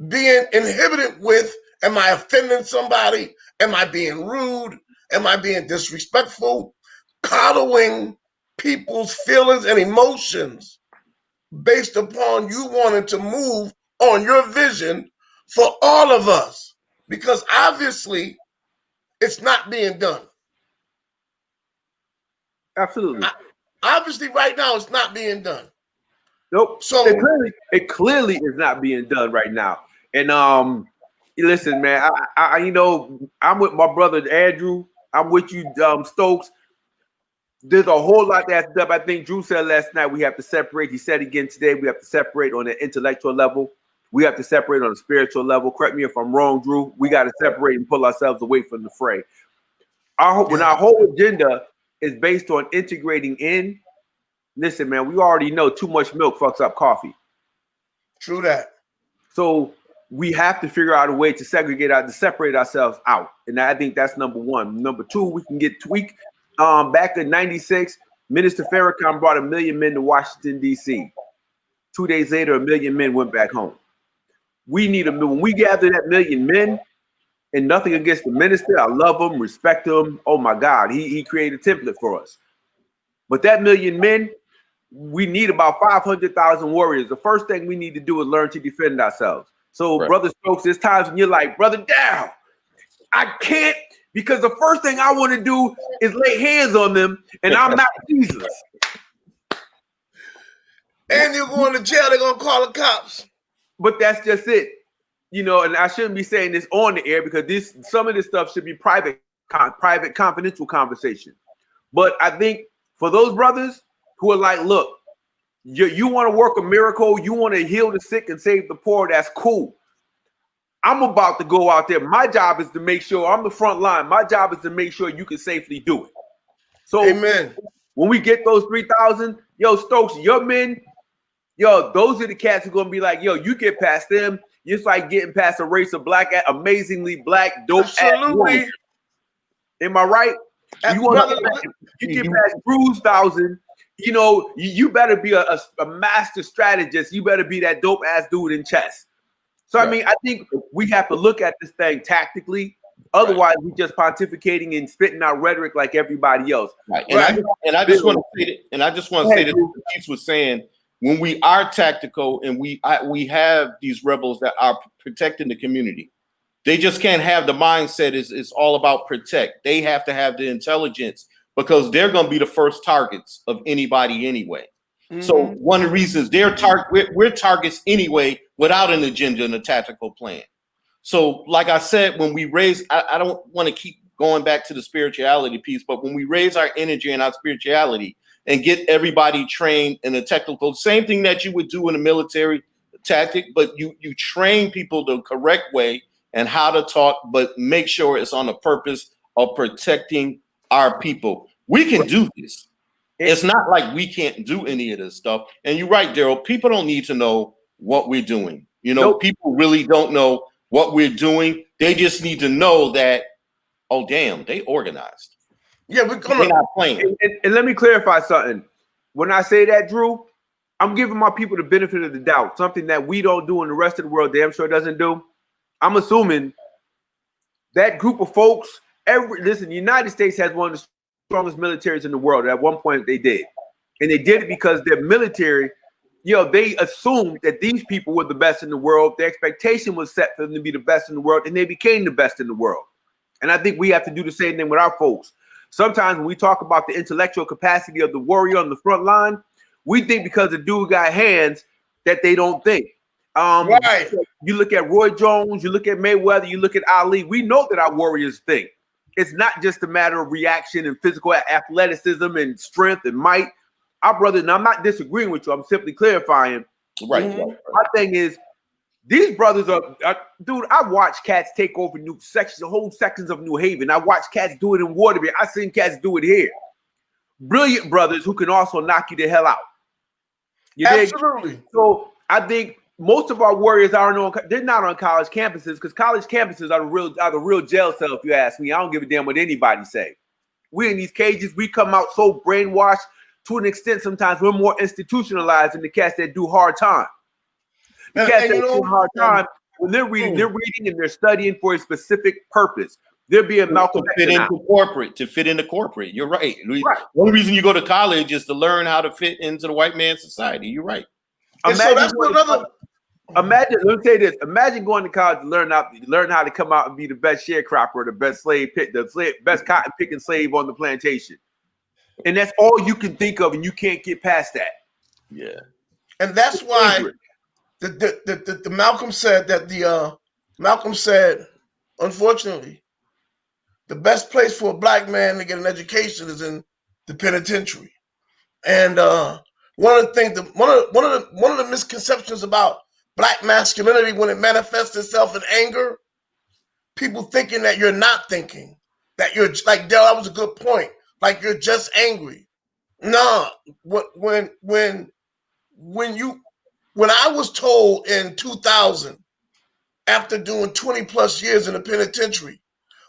being inhibited with, am I offending somebody? Am I being rude? Am I being disrespectful? Coddling people's feelings and emotions based upon you wanting to move on your vision for all of us, because obviously it's not being done. Absolutely. Obviously right now it's not being done. Nope. So it clearly is not being done right now. And listen, man, I you know, I'm with my brother Andrew. I'm with you, Stokes. There's a whole lot that's up. I think Drew said last night we have to separate. He said again today, we have to separate on the intellectual level. We have to separate on the spiritual level. Correct me if I'm wrong, Drew. We got to separate and pull ourselves away from the fray. When our whole agenda is based on integrating in, listen, man, we already know too much milk fucks up coffee. True that. So we have to figure out a way to separate ourselves out. And I think that's number one. Number two, we can get tweaked. Back in 96, Minister Farrakhan brought 1 million men to Washington, D.C. 2 days later, 1 million men went back home. We need when we gather that 1 million men, and nothing against the minister. I love him, respect him. Oh my God, he created a template for us. But that 1 million men, we need about 500,000 warriors. The first thing we need to do is learn to defend ourselves. So, Brother Stokes, there's times when you're like, Brother Dow, I can't, because the first thing I want to do is lay hands on them, and I'm not Jesus. And you're going to jail, they're going to call the cops. But that's just it. You know, and I shouldn't be saying this on the air because some of this stuff should be private, confidential conversation. But I think for those brothers who are like, look, you want to work a miracle, you want to heal the sick and save the poor, that's cool. I'm about to go out there. My job is to make sure I'm the front line. My job is to make sure you can safely do it. So amen. When we get those 3,000, yo, Stokes, your men, yo, those are the cats who are going to be like, yo, you get past them. It's like getting past a race of black, amazingly black, dope Absolutely. Am I right? You want to get past Bruce 1,000. You know, you better be a master strategist. You better be that dope ass dude in chess. So right. I mean, I think we have to look at this thing tactically. Otherwise, we're just pontificating and spitting out rhetoric like everybody else. Right. And I just want to say that Keith was saying, when we are tactical and we have these rebels that are protecting the community, they just can't have the mindset it's all about protect. They have to have the intelligence because they're going to be the first targets of anybody anyway. Mm-hmm. So one of the reasons we're targets anyway without an agenda and a tactical plan. So like I said, when we raise, I don't want to keep going back to the spirituality piece, but when we raise our energy and our spirituality and get everybody trained in a technical, same thing that you would do in a military tactic, but you train people the correct way and how to talk, but make sure it's on the purpose of protecting our people. We can do this. It's not like we can't do any of this stuff. And you're right, Daryl, people don't need to know what we're doing. You know, people really don't know what we're doing. They just need to know that, oh, damn, they organized. Yeah, we're not playing. And let me clarify something. When I say that, Drew, I'm giving my people the benefit of the doubt, something that we don't do and the rest of the world damn sure doesn't do. I'm assuming that group of folks, listen, the United States has one of the strongest militaries in the world. At one point they did. And they did it because their military, they assumed that these people were the best in the world. The expectation was set for them to be the best in the world, and they became the best in the world. And I think we have to do the same thing with our folks. Sometimes when we talk about the intellectual capacity of the warrior on the front line, we think because the dude got hands that they don't think. Right. You look at Roy Jones, you look at Mayweather, you look at Ali. We know that our warriors think. It's not just a matter of reaction and physical athleticism and strength and might. Our brother, and I'm not disagreeing with you, I'm simply clarifying. Right. My thing is, these brothers are dude, I watch cats take over whole sections of New Haven. I watch cats do it in Waterbury. I seen cats do it here. Brilliant brothers who can also knock you the hell out. Absolutely. So I think most of our warriors they're not on college campuses because college campuses are the real jail cell, if you ask me. I don't give a damn what anybody say. We're in these cages, we come out so brainwashed to an extent sometimes we're more institutionalized than the cats that do hard time. The cats that do hard time, when they're reading and they're studying for a specific purpose. They're being Malcolm to fit into corporate. You're right. One reason you go to college is to learn how to fit into the white man's society. You're right. Imagine, let me say this. Imagine going to college to learn how to come out and be the best sharecropper, the best best cotton picking slave on the plantation. And that's all you can think of, and you can't get past that. Yeah. And that's why the Malcolm said, unfortunately, the best place for a black man to get an education is in the penitentiary. And one of the misconceptions about black masculinity when it manifests itself in anger, people thinking that you're not thinking, that you're like, Dale, that was a good point. Like you're just angry. Nah, when I was told in 2000, after doing 20 plus years in the penitentiary,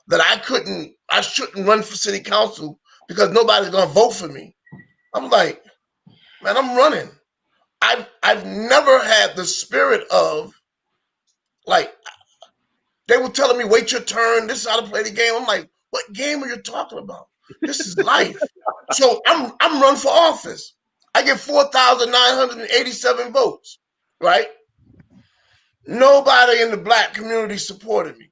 that I shouldn't run for city council because nobody's gonna vote for me. I'm like, man, I'm running. I've never had the spirit of like they were telling me, wait your turn, this is how to play the game. I'm like, what game are you talking about? This is life. So I'm running for office. I get 4,987 votes, right? Nobody in the black community supported me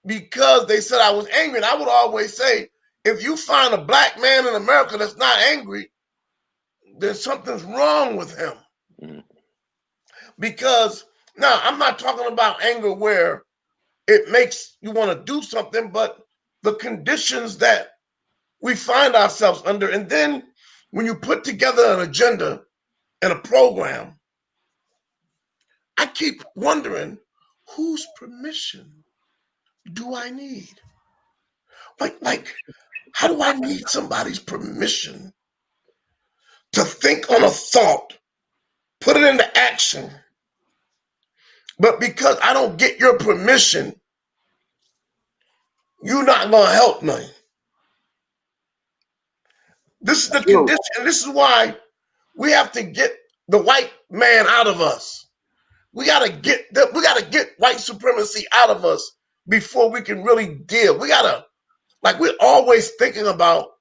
because they said I was angry. And I would always say, if you find a black man in America that's not angry, then something's wrong with him. Because Now, I'm not talking about anger where it makes you want to do something, but the conditions that we find ourselves under. And then when you put together an agenda and a program, I keep wondering, whose permission do I need? Like, how do I need somebody's permission to think on a thought, put it into action? But because I don't get your permission, you're not going to help me. This is the condition. And this is why we have to get the white man out of us. We gotta get white supremacy out of us before we can really deal. We gotta, like, we're always thinking about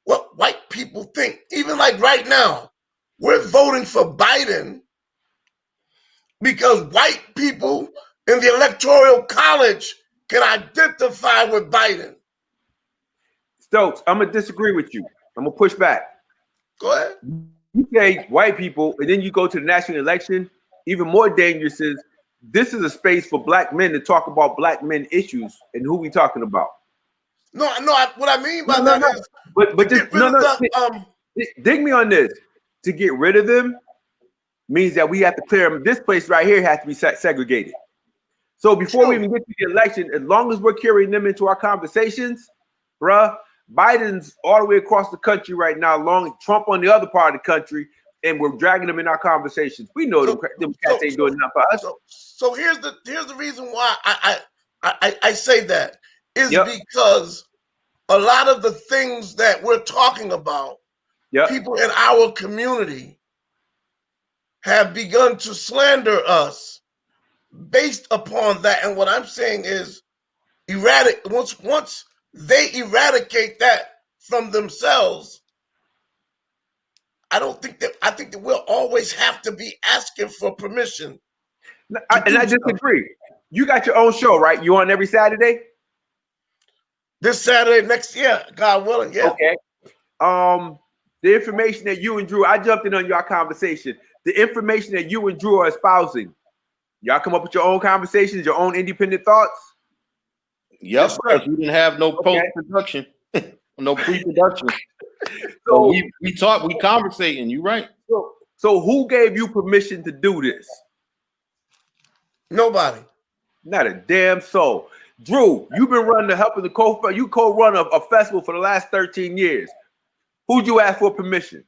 what white people think. Even like right now, we're voting for Biden because white people in the electoral college can identify with Biden. Stokes, I'm gonna disagree with you. I'm gonna push back. Go ahead. You say white people, and then you go to the national election. Even more dangerous is this is a space for black men to talk about black men issues and who we talking about. No, what I mean by that is, but just dig me on this. To get rid of them means that we have to clear them. This place right here has to be segregated. So before we even get to the election, as long as we're carrying them into our conversations, bruh, Biden's all the way across the country right now, long Trump on the other part of the country, and we're dragging them in our conversations. We know them cats ain't doing nothing for us. So here's the reason why I say that is because a lot of the things that we're talking about, people in our community have begun to slander us based upon that. And what I'm saying is, once they eradicate that from themselves, I think that we'll always have to be asking for permission. And I disagree. You got your own show, right? You on every Saturday? This Saturday, next year, God willing, yeah. Okay. The information that you and Drew, I jumped in on your conversation. The information that you and Drew are espousing, y'all come up with your own conversations, your own independent thoughts? Yep, because we didn't have no post-production, no pre-production. So we talk, we conversating. You right. So who gave you permission to do this? Nobody. Not a damn soul. Drew, you've been running you co-run a festival for the last 13 years. Who'd you ask for permission?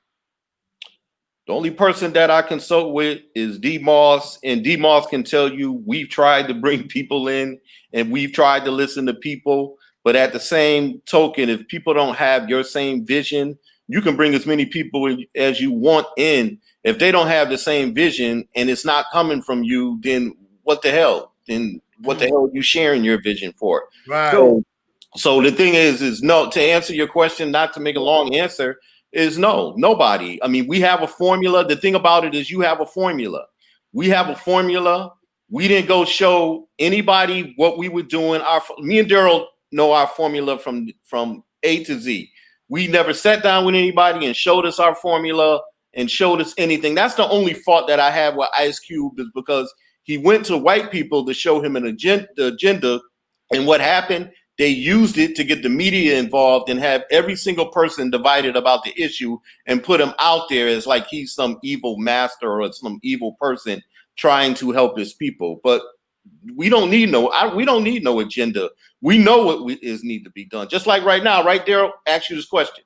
The only person that I consult with is D Moss, and D Moss can tell you we've tried to bring people in and we've tried to listen to people. But at the same token, if people don't have your same vision, you can bring as many people as you want in. If they don't have the same vision and it's not coming from you, then what the hell? Then what the hell are you sharing your vision for? Right. So the thing is no, to answer your question, not to make a long answer, is no, nobody. I mean, we have a formula. The thing about it is you have a formula. We have a formula. We didn't go show anybody what we were doing. Me and Daryl know our formula from A to Z. We never sat down with anybody and showed us our formula and showed us anything. That's the only fault that I have with Ice Cube, is because he went to white people to show him an agenda. And what happened? They used it to get the media involved and have every single person divided about the issue and put him out there as like he's some evil master or some evil person trying to help his people. But we don't need no agenda. We know what need to be done. Just like right now, right there, ask you this question.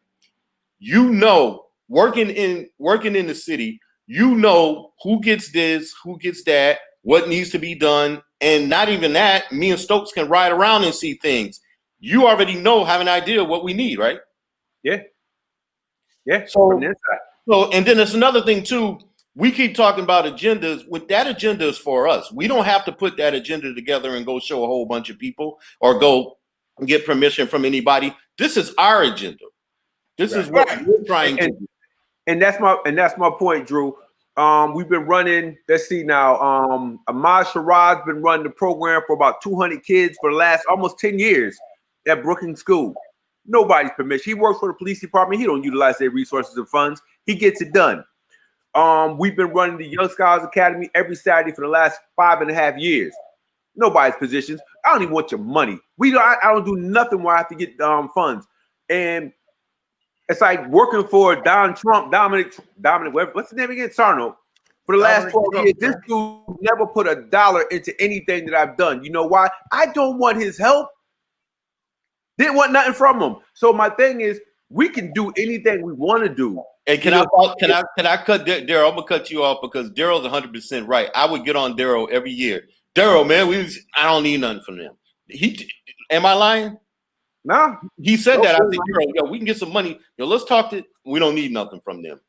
You know, working in the city, you know who gets this, who gets that, what needs to be done. And not even that, me and Stokes can ride around and see things. You already know, have an idea of what we need, right? Yeah. So, from the inside. So, and then there's another thing too. We keep talking about agendas. With that agenda is for us. We don't have to put that agenda together and go show a whole bunch of people or go get permission from anybody. This is our agenda. This is what we're trying to do. And that's my point, Drew. We've been running, let's see now, Ahmad Sharad's been running the program for about 200 kids for the last almost 10 years at Brookings School. Nobody's permission. He works for the police department. He don't utilize their resources and funds. He gets it done. We've been running the Young Scholars Academy every Saturday for the last 5.5 years. Nobody's positions. I don't even want your money. I don't do nothing where I have to get funds. And it's like working for Dominic, what's the name again? Sarno. For the last 12 years, this dude never put $1 into anything that I've done. You know why? I don't want his help. Didn't want nothing from him. So my thing is, we can do anything we want to do. And can I cut Daryl? I'm gonna cut you off because Daryl's 100% right. I would get on Daryl every year. Daryl, man, I don't need nothing from them. Am I lying? No. He said that. I said, Daryl, yo, we can get some money. Yo, let's talk to. We don't need nothing from them.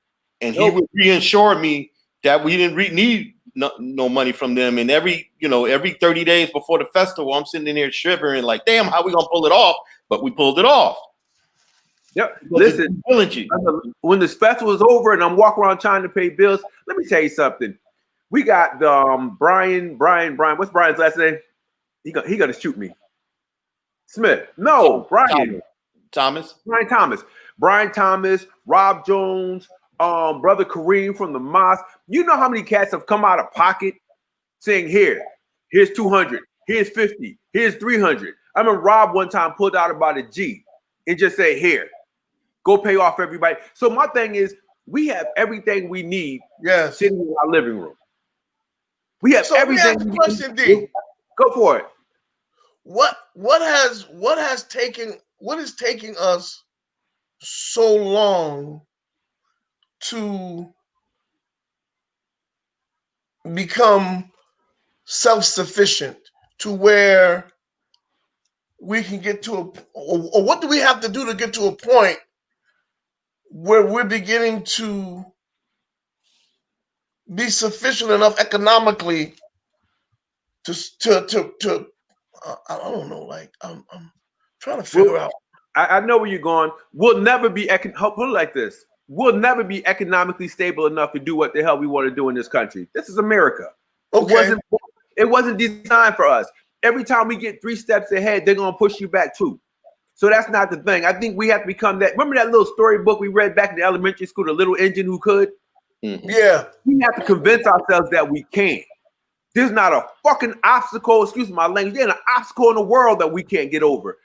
And he would reassure me that we didn't need no money from them. And every 30 days before the festival, I'm sitting in here shivering like, damn, how we gonna pull it off? But we pulled it off. Yep. Listen, when the festival is over and I'm walking around trying to pay bills, let me tell you something. We got Brian. What's Brian's last name? He gonna shoot me. Smith. No, Brian Thomas. Brian Thomas, Rob Jones, brother Kareem from the mosque. You know how many cats have come out of pocket saying, here's 200, here's 50, here's 300. I remember Rob one time pulled out about a G and just said, here, go pay off everybody. So my thing is, we have everything we need sitting in our living room. We have everything. We have a question, D. Go for it. What is taking us so long to become self-sufficient to where we can get to or what do we have to do to get to a point where we're beginning to be sufficient enough economically to I don't know, like I'm trying to figure out. I know where you're going. We'll never be put it like this. We'll never be economically stable enough to do what the hell we want to do in this country. This is America. Okay. It wasn't designed for us. Every time we get 3 steps ahead, they're gonna push you back 2. So that's not the thing. I think we have to become that. Remember that little storybook we read back in the elementary school, The Little Engine Who Could? Mm-hmm. Yeah. We have to convince ourselves that we can. There's not a fucking obstacle, excuse my language, there's an obstacle in the world that we can't get over.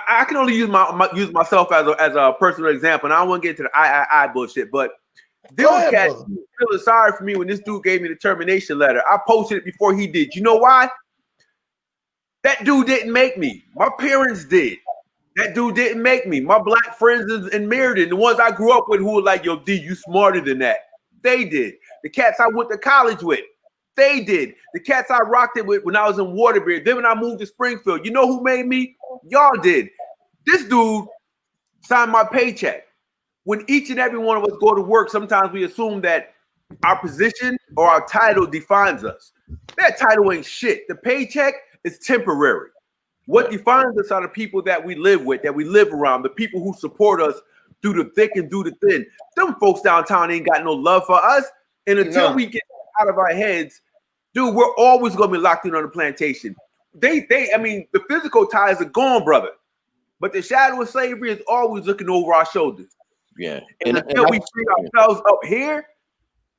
I can only use myself as a personal example, and I don't want to get into the I bullshit, but there were cats feeling sorry for me when this dude gave me the termination letter. I posted it before he did. You know why? That dude didn't make me. My parents did. That dude didn't make me. My black friends in Meriden, the ones I grew up with who were like, yo, D, you smarter than that. They did. The cats I went to college with, they did. The cats I rocked it with when I was in Waterbury. Then when I moved to Springfield, you know who made me? Y'all did. This dude signed my paycheck. When each and every one of us go to work, sometimes we assume that our position or our title defines us. That title ain't shit. The paycheck is temporary. What defines us are the people that we live with, that we live around, the people who support us through the thick and through the thin. Them folks downtown ain't got no love for us. And until we get out of our heads, dude, we're always gonna be locked in on the plantation. I mean, the physical ties are gone, brother. But the shadow of slavery is always looking over our shoulders. Yeah. And until we free ourselves up here,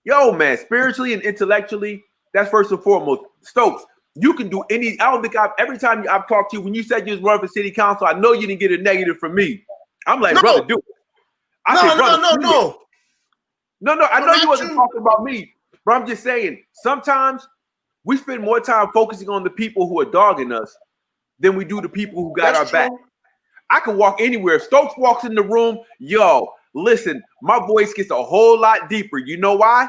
yo, man, spiritually and intellectually, that's first and foremost. Stokes, you can do I don't think every time I've talked to you, when you said you was running for city council, I know you didn't get a negative from me. I'm like, brother, do it. I know you wasn't talking about me, but I'm just saying, sometimes we spend more time focusing on the people who are dogging us than we do the people who got our back. I can walk anywhere. If Stokes walks in the room, yo, listen, my voice gets a whole lot deeper. You know why?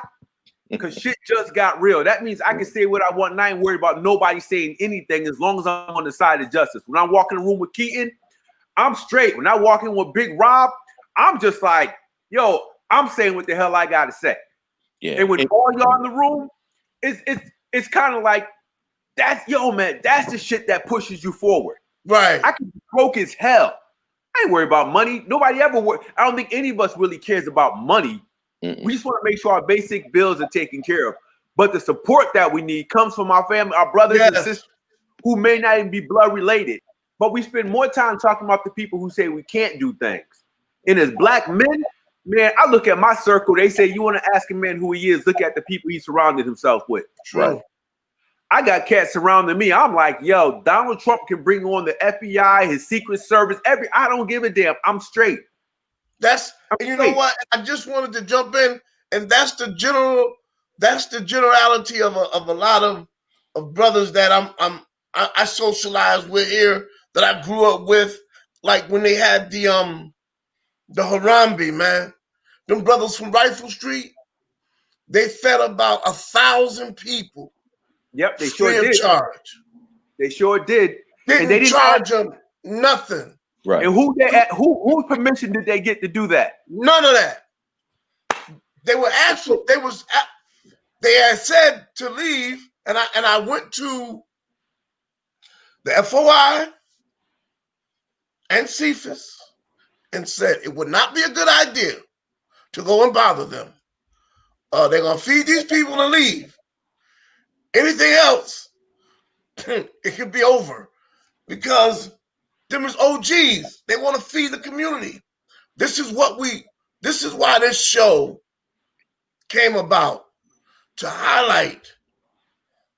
Because shit just got real. That means I can say what I want and I ain't worried about nobody saying anything as long as I'm on the side of justice. When I walk in the room with Keaton, I'm straight. When I walk in with Big Rob, I'm just like, yo, I'm saying what the hell I gotta say. Yeah. And when all y'all in the room, it's kind of like, that's the shit that pushes you forward. Right. I can be broke as hell. I ain't worried about money. Nobody ever I don't think any of us really cares about money. We just want to make sure our basic bills are taken care of. But the support that we need comes from our family, our brothers and sisters who may not even be blood related. But we spend more time talking about the people who say we can't do things. And as black men, Man, I look at my circle. They say you want to ask a man who he is. Look at the people he surrounded himself with. True. I got cats surrounding me. I'm like, yo, Donald Trump can bring on the FBI, his Secret Service, I don't give a damn. I'm straight. And you know what? I just wanted to jump in, and that's the generality of a lot of brothers that I socialize with here, that I grew up with. Like when they had the Harambe, man, them brothers from Rifle Street, they fed about 1,000 people. Yep, they free sure of did. charge. They sure did. And they didn't charge them nothing. Right. And whose permission did they get to do that? None of that. They had said to leave, and I went to the FOI and CFIS and said it would not be a good idea to go and bother them. They're gonna feed these people and leave. Anything else, it could be over, because them is OGs. They want to feed the community. This is why this show came about, to highlight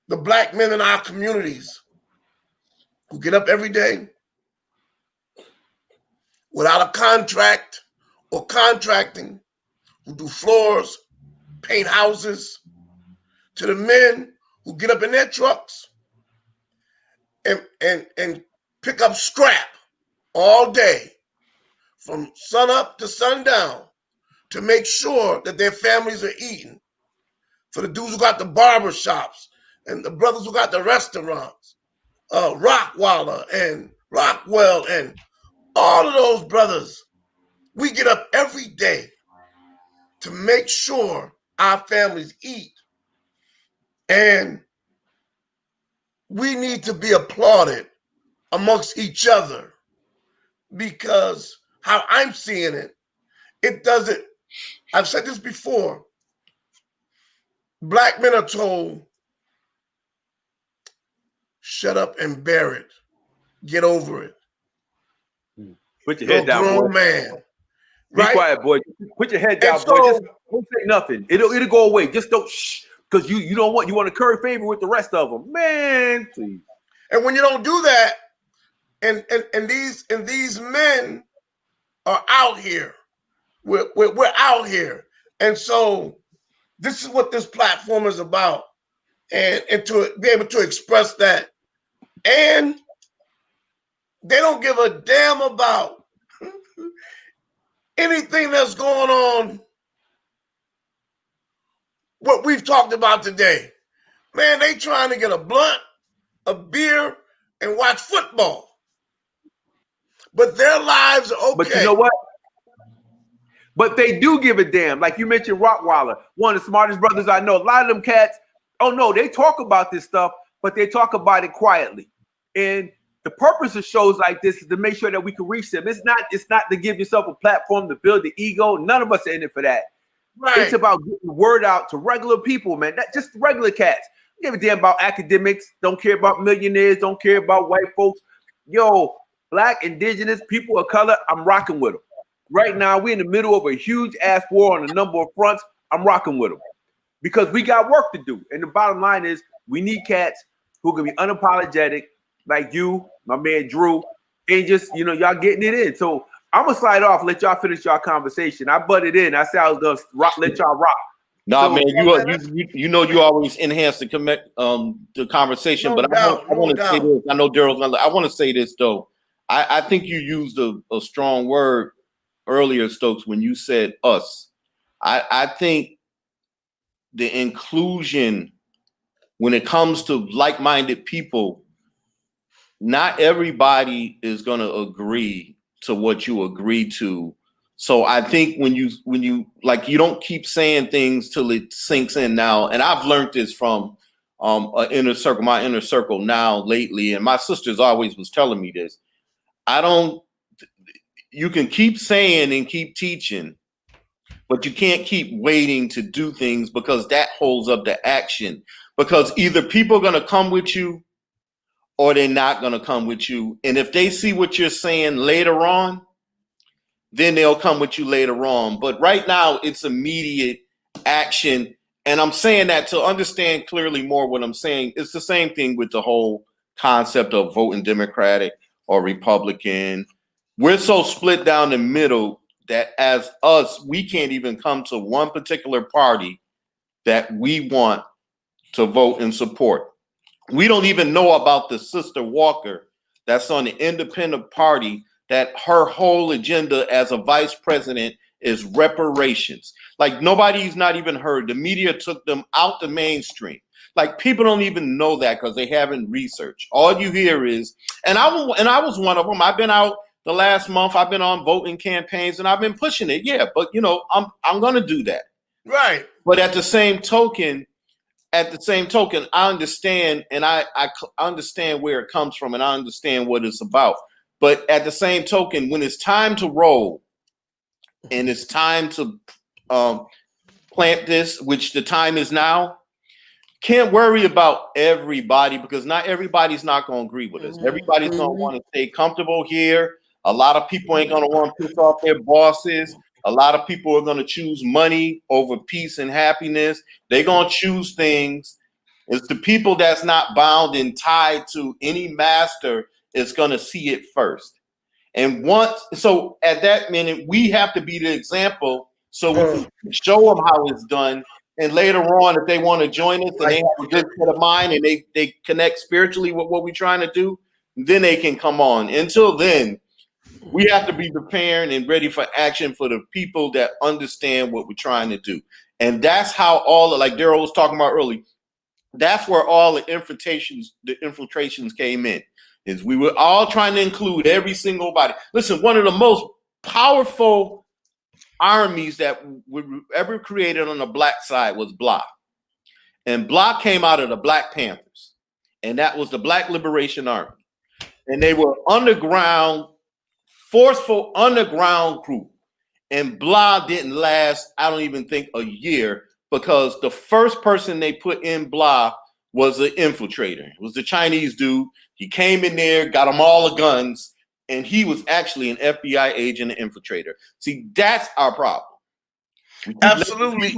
the black men in our communities who get up every day without a contract or contracting, who do floors, paint houses, to the men who get up in their trucks and pick up scrap all day from sun up to sundown to make sure that their families are eating. For the dudes who got the barber shops and the brothers who got the restaurants, Rockwalla and Rockwell and all of those brothers, we get up every day to make sure our families eat. And we need to be applauded amongst each other, because how I'm seeing it, it doesn't, I've said this before, black men are told, shut up and bear it. Get over it. Put your head down, grown boy. Man. Be Right? quiet, boy. Put your head down, boy. Just don't say nothing. It'll go away. Just don't shh, because you want to curry favor with the rest of them, man. Please. And when you don't do that, and these men are out here, we're out here, and so this is what this platform is about, and to be able to express that, and they don't give a damn about anything that's going on. What we've talked about today, man, they trying to get a blunt, a beer, and watch football. But their lives are okay. But you know what? But they do give a damn. Like you mentioned, Rottweiler, one of the smartest brothers I know. A lot of them cats, oh no, they talk about this stuff, but they talk about it quietly. And the purpose of shows like this is to make sure that we can reach them. It's not to give yourself a platform to build the ego. None of us are in it for that. Right. It's about getting the word out to regular people, man. Not just regular cats. Don't give a damn about academics. Don't care about millionaires. Don't care about white folks. Yo, black, indigenous, people of color, I'm rocking with them. Right now, we're in the middle of a huge ass war on a number of fronts. I'm rocking with them because we got work to do. And the bottom line is we need cats who can be unapologetic, like you, my man Drew, and just, y'all getting it in. So I'm going to slide off, let y'all finish y'all conversation. I butted in. I said I was going to let y'all rock. Nah, so, man, you always enhance the conversation, no but doubt, I want to say this. I know Daryl's gonna. I want to say this though. I think you used a strong word earlier, Stokes, when you said us. I think the inclusion when it comes to like-minded people, not everybody is going to agree to what you agree to. So I think when you like, you don't keep saying things till it sinks in now. And I've learned this from my inner circle now lately. And my sisters always was telling me this. You can keep saying and keep teaching, but you can't keep waiting to do things, because that holds up the action. Because either people are going to come with you or they're not going to come with you. And if they see what you're saying later on, then they'll come with you later on. But right now, it's immediate action. And I'm saying that to understand clearly more what I'm saying. It's the same thing with the whole concept of voting Democratic or Republican. We're so split down the middle that as us, we can't even come to one particular party that we want to vote and support. We don't even know about the Sister Walker that's on the independent party, that her whole agenda as a vice president is reparations. Like, nobody's not even heard. The media took them out the mainstream. Like, people don't even know that because they haven't researched. All you hear is, and I was one of them. I've been out the last month. I've been on voting campaigns and I've been pushing it. Yeah, but I'm gonna do that. Right. But at the same token, I understand, and I understand where it comes from, and I understand what it's about. But at the same token, when it's time to roll, and it's time to plant this, which the time is now, can't worry about everybody, because not everybody's not going to agree with us. Everybody's going to want to stay comfortable here. A lot of people ain't going to want to piss off their bosses. A lot of people are going to choose money over peace and happiness. They're going to choose things. It's the people that's not bound and tied to any master is going to see it first. And so at that minute, we have to be the example so we can show them how it's done. And later on, if they want to join us and they have a good set of mind and they connect spiritually with what we're trying to do, then they can come on. Until then, we have to be prepared and ready for action for the people that understand what we're trying to do. And that's how like Daryl was talking about earlier, that's where all the infiltrations came in. Is we were all trying to include every single body. Listen, one of the most powerful armies that were ever created on the black side was Bloc. And Bloc came out of the Black Panthers. And that was the Black Liberation Army. And they were underground, forceful underground group. And Bloc didn't last, I don't even think, a year, because the first person they put in Bloc was an infiltrator. It was the Chinese dude. He came in there, got them all the guns, and he was actually an FBI agent and infiltrator. See, that's our problem. Absolutely.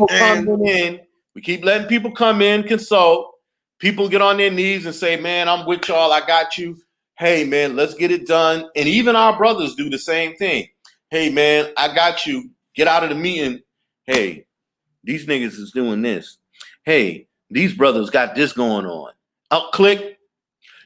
We keep letting people come in, consult. People get on their knees and say, man, I'm with y'all. I got you. Hey, man, let's get it done. And even our brothers do the same thing. Hey, man, I got you. Get out of the meeting. Hey, these niggas is doing this. Hey, these brothers got this going on. I'll click.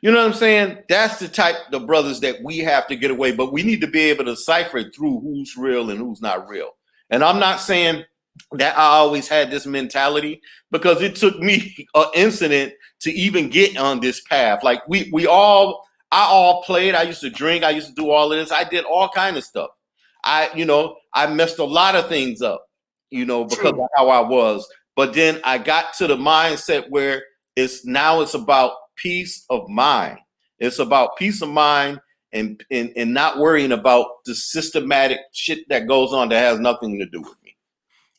You know what I'm saying? That's the type of brothers that we have to get away. But we need to be able to decipher it through who's real and who's not real. And I'm not saying that I always had this mentality, because it took me an incident to even get on this path. Like I all played. I used to drink. I used to do all of this. I did all kind of stuff. I messed a lot of things up, because of how I was. But then I got to the mindset where it's about peace of mind. It's about peace of mind and not worrying about the systematic shit that goes on that has nothing to do with me.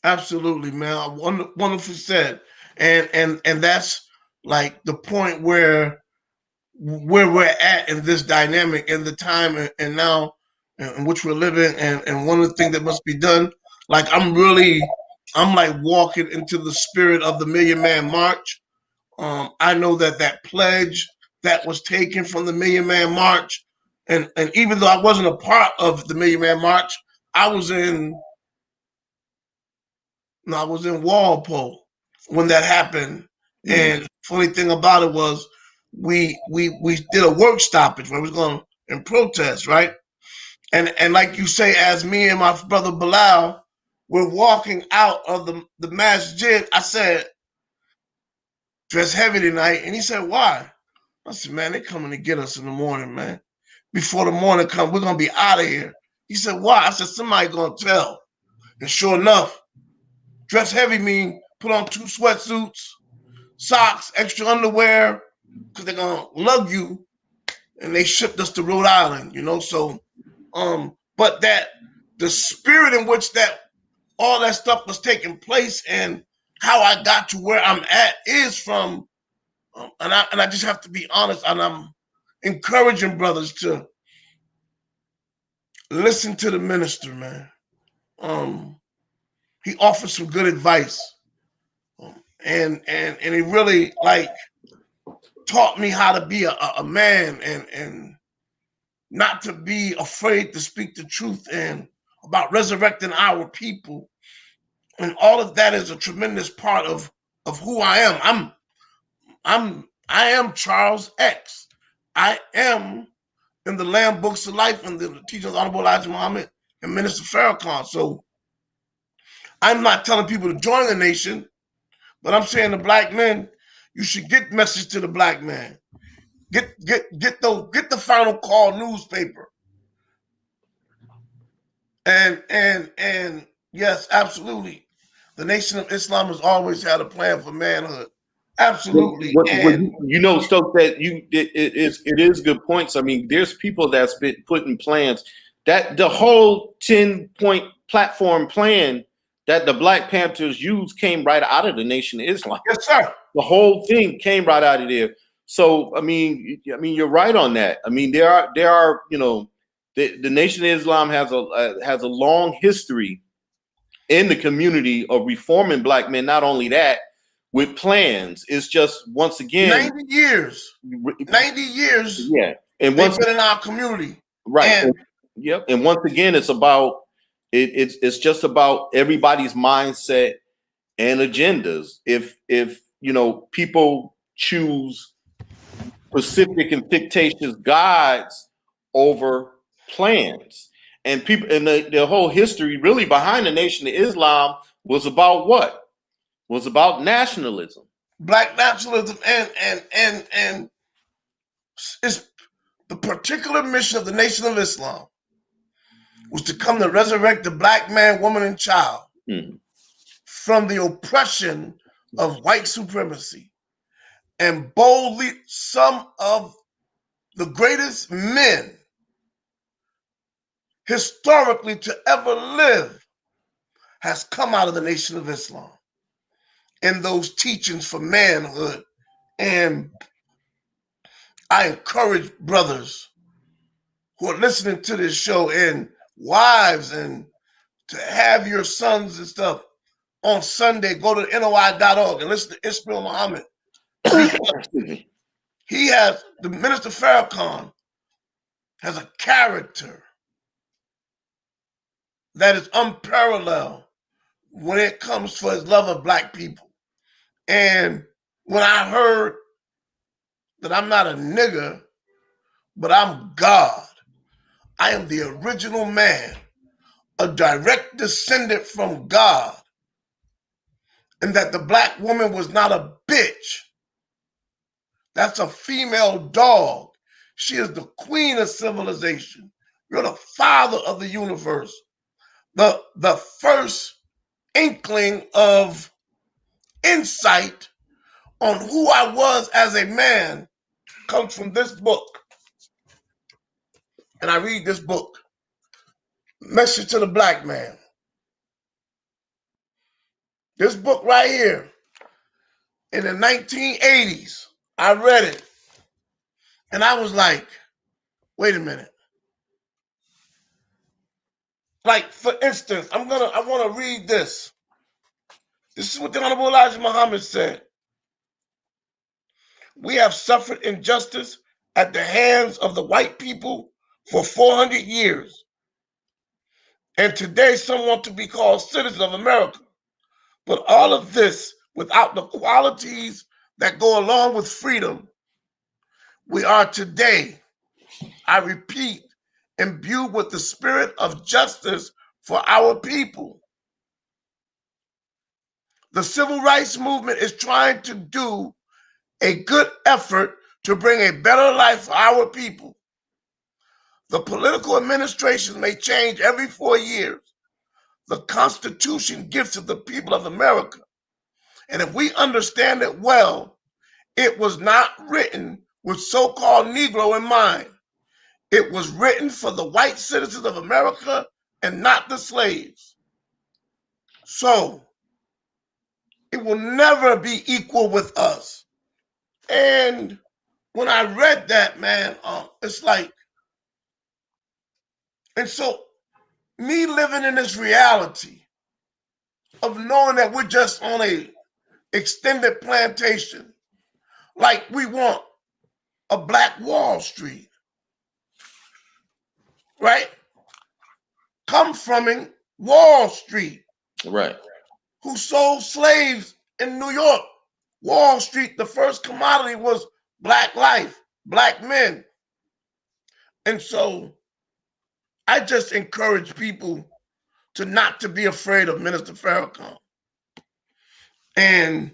Absolutely, man. Wonderful said. And that's like the point where we're at in this dynamic, in the time and now in which we're living. And one of the things that must be done, like I'm like walking into the spirit of the Million Man March. I know that pledge that was taken from the Million Man March, and even though I wasn't a part of the Million Man March, I was in Walpole when that happened. Mm-hmm. And funny thing about it was we did a work stoppage where we was going in protest, right? And like you say, as me and my brother Bilal were walking out of the masjid, I said, dress heavy tonight. And he said, why? I said, man, they're coming to get us in the morning, man. Before the morning comes, we're going to be out of here. He said, why? I said, somebody going to tell. And sure enough, dress heavy mean put on 2 sweatsuits, socks, extra underwear, because they're going to lug you. And they shipped us to Rhode Island, So, but that the spirit in which that all that stuff was taking place and how I got to where I'm at is from, and I just have to be honest, and I'm encouraging brothers to listen to the minister, man. He offered some good advice, and he really like taught me how to be a man and not to be afraid to speak the truth and about resurrecting our people. And all of that is a tremendous part of who I am. I am Charles X. I am in the Lamb Books of Life and the teachings of Honorable Elijah Muhammad and Minister Farrakhan. So I'm not telling people to join the nation, but I'm saying to black men, you should get message to the black man. Get the Final Call newspaper. And yes, absolutely. The Nation of Islam has always had a plan for manhood. Absolutely. You know, Stokes, that it is good points. I mean, there's people that's been putting plans that the whole 10-point platform plan that the Black Panthers used came right out of the Nation of Islam. Yes, sir. The whole thing came right out of there. So I mean, you're right on that. I mean, there are you know, the Nation of Islam has a long history in the community of reforming black men. Not only that, with plans. It's just, once again, 90 years. 90 years. Yeah. And they've been in our community. Right. And yep. And once again, it's about it's just about everybody's mindset and agendas. If you know, people choose specific and fictitious gods over plans. And people, and the whole history really behind the Nation of Islam was about what? Was about nationalism. Black nationalism and it's the particular mission of the Nation of Islam was to come to resurrect the black man, woman, and child from the oppression of white supremacy. And boldly, some of the greatest men historically to ever live has come out of the Nation of Islam in those teachings for manhood. And I encourage brothers who are listening to this show and wives and to have your sons and stuff on Sunday, go to NOI.org and listen to Ismail Muhammad. He has, the Minister Farrakhan has a character that is unparalleled when it comes for his love of black people. And when I heard that I'm not a nigger, but I'm God, I am the original man, a direct descendant from God, and that the black woman was not a bitch. That's a female dog. She is the queen of civilization. You're the father of the universe. The first inkling of insight on who I was as a man comes from this book. And I read this book, Message to the Black Man. This book right here, in the 1980s, I read it. And I was like, wait a minute. Like, for instance, I want to read this. This is what the Honorable Elijah Muhammad said. We have suffered injustice at the hands of the white people for 400 years. And today some want to be called citizens of America. But all of this without the qualities that go along with freedom. We are today, I repeat, imbued with the spirit of justice for our people. The civil rights movement is trying to do a good effort to bring a better life for our people. The political administration may change every 4 years. The Constitution gives to the people of America. And if we understand it well, it was not written with so-called Negro in mind. It was written for the white citizens of America and not the slaves. So it will never be equal with us. And when I read that, man, it's like And so me living in this reality of knowing that we're just on a extended plantation, like we want a Black Wall Street, right? Come from Wall Street, Right. who sold slaves in New York. Wall Street, the first commodity was Black life, Black men. And so I just encourage people to not to be afraid of Minister Farrakhan. And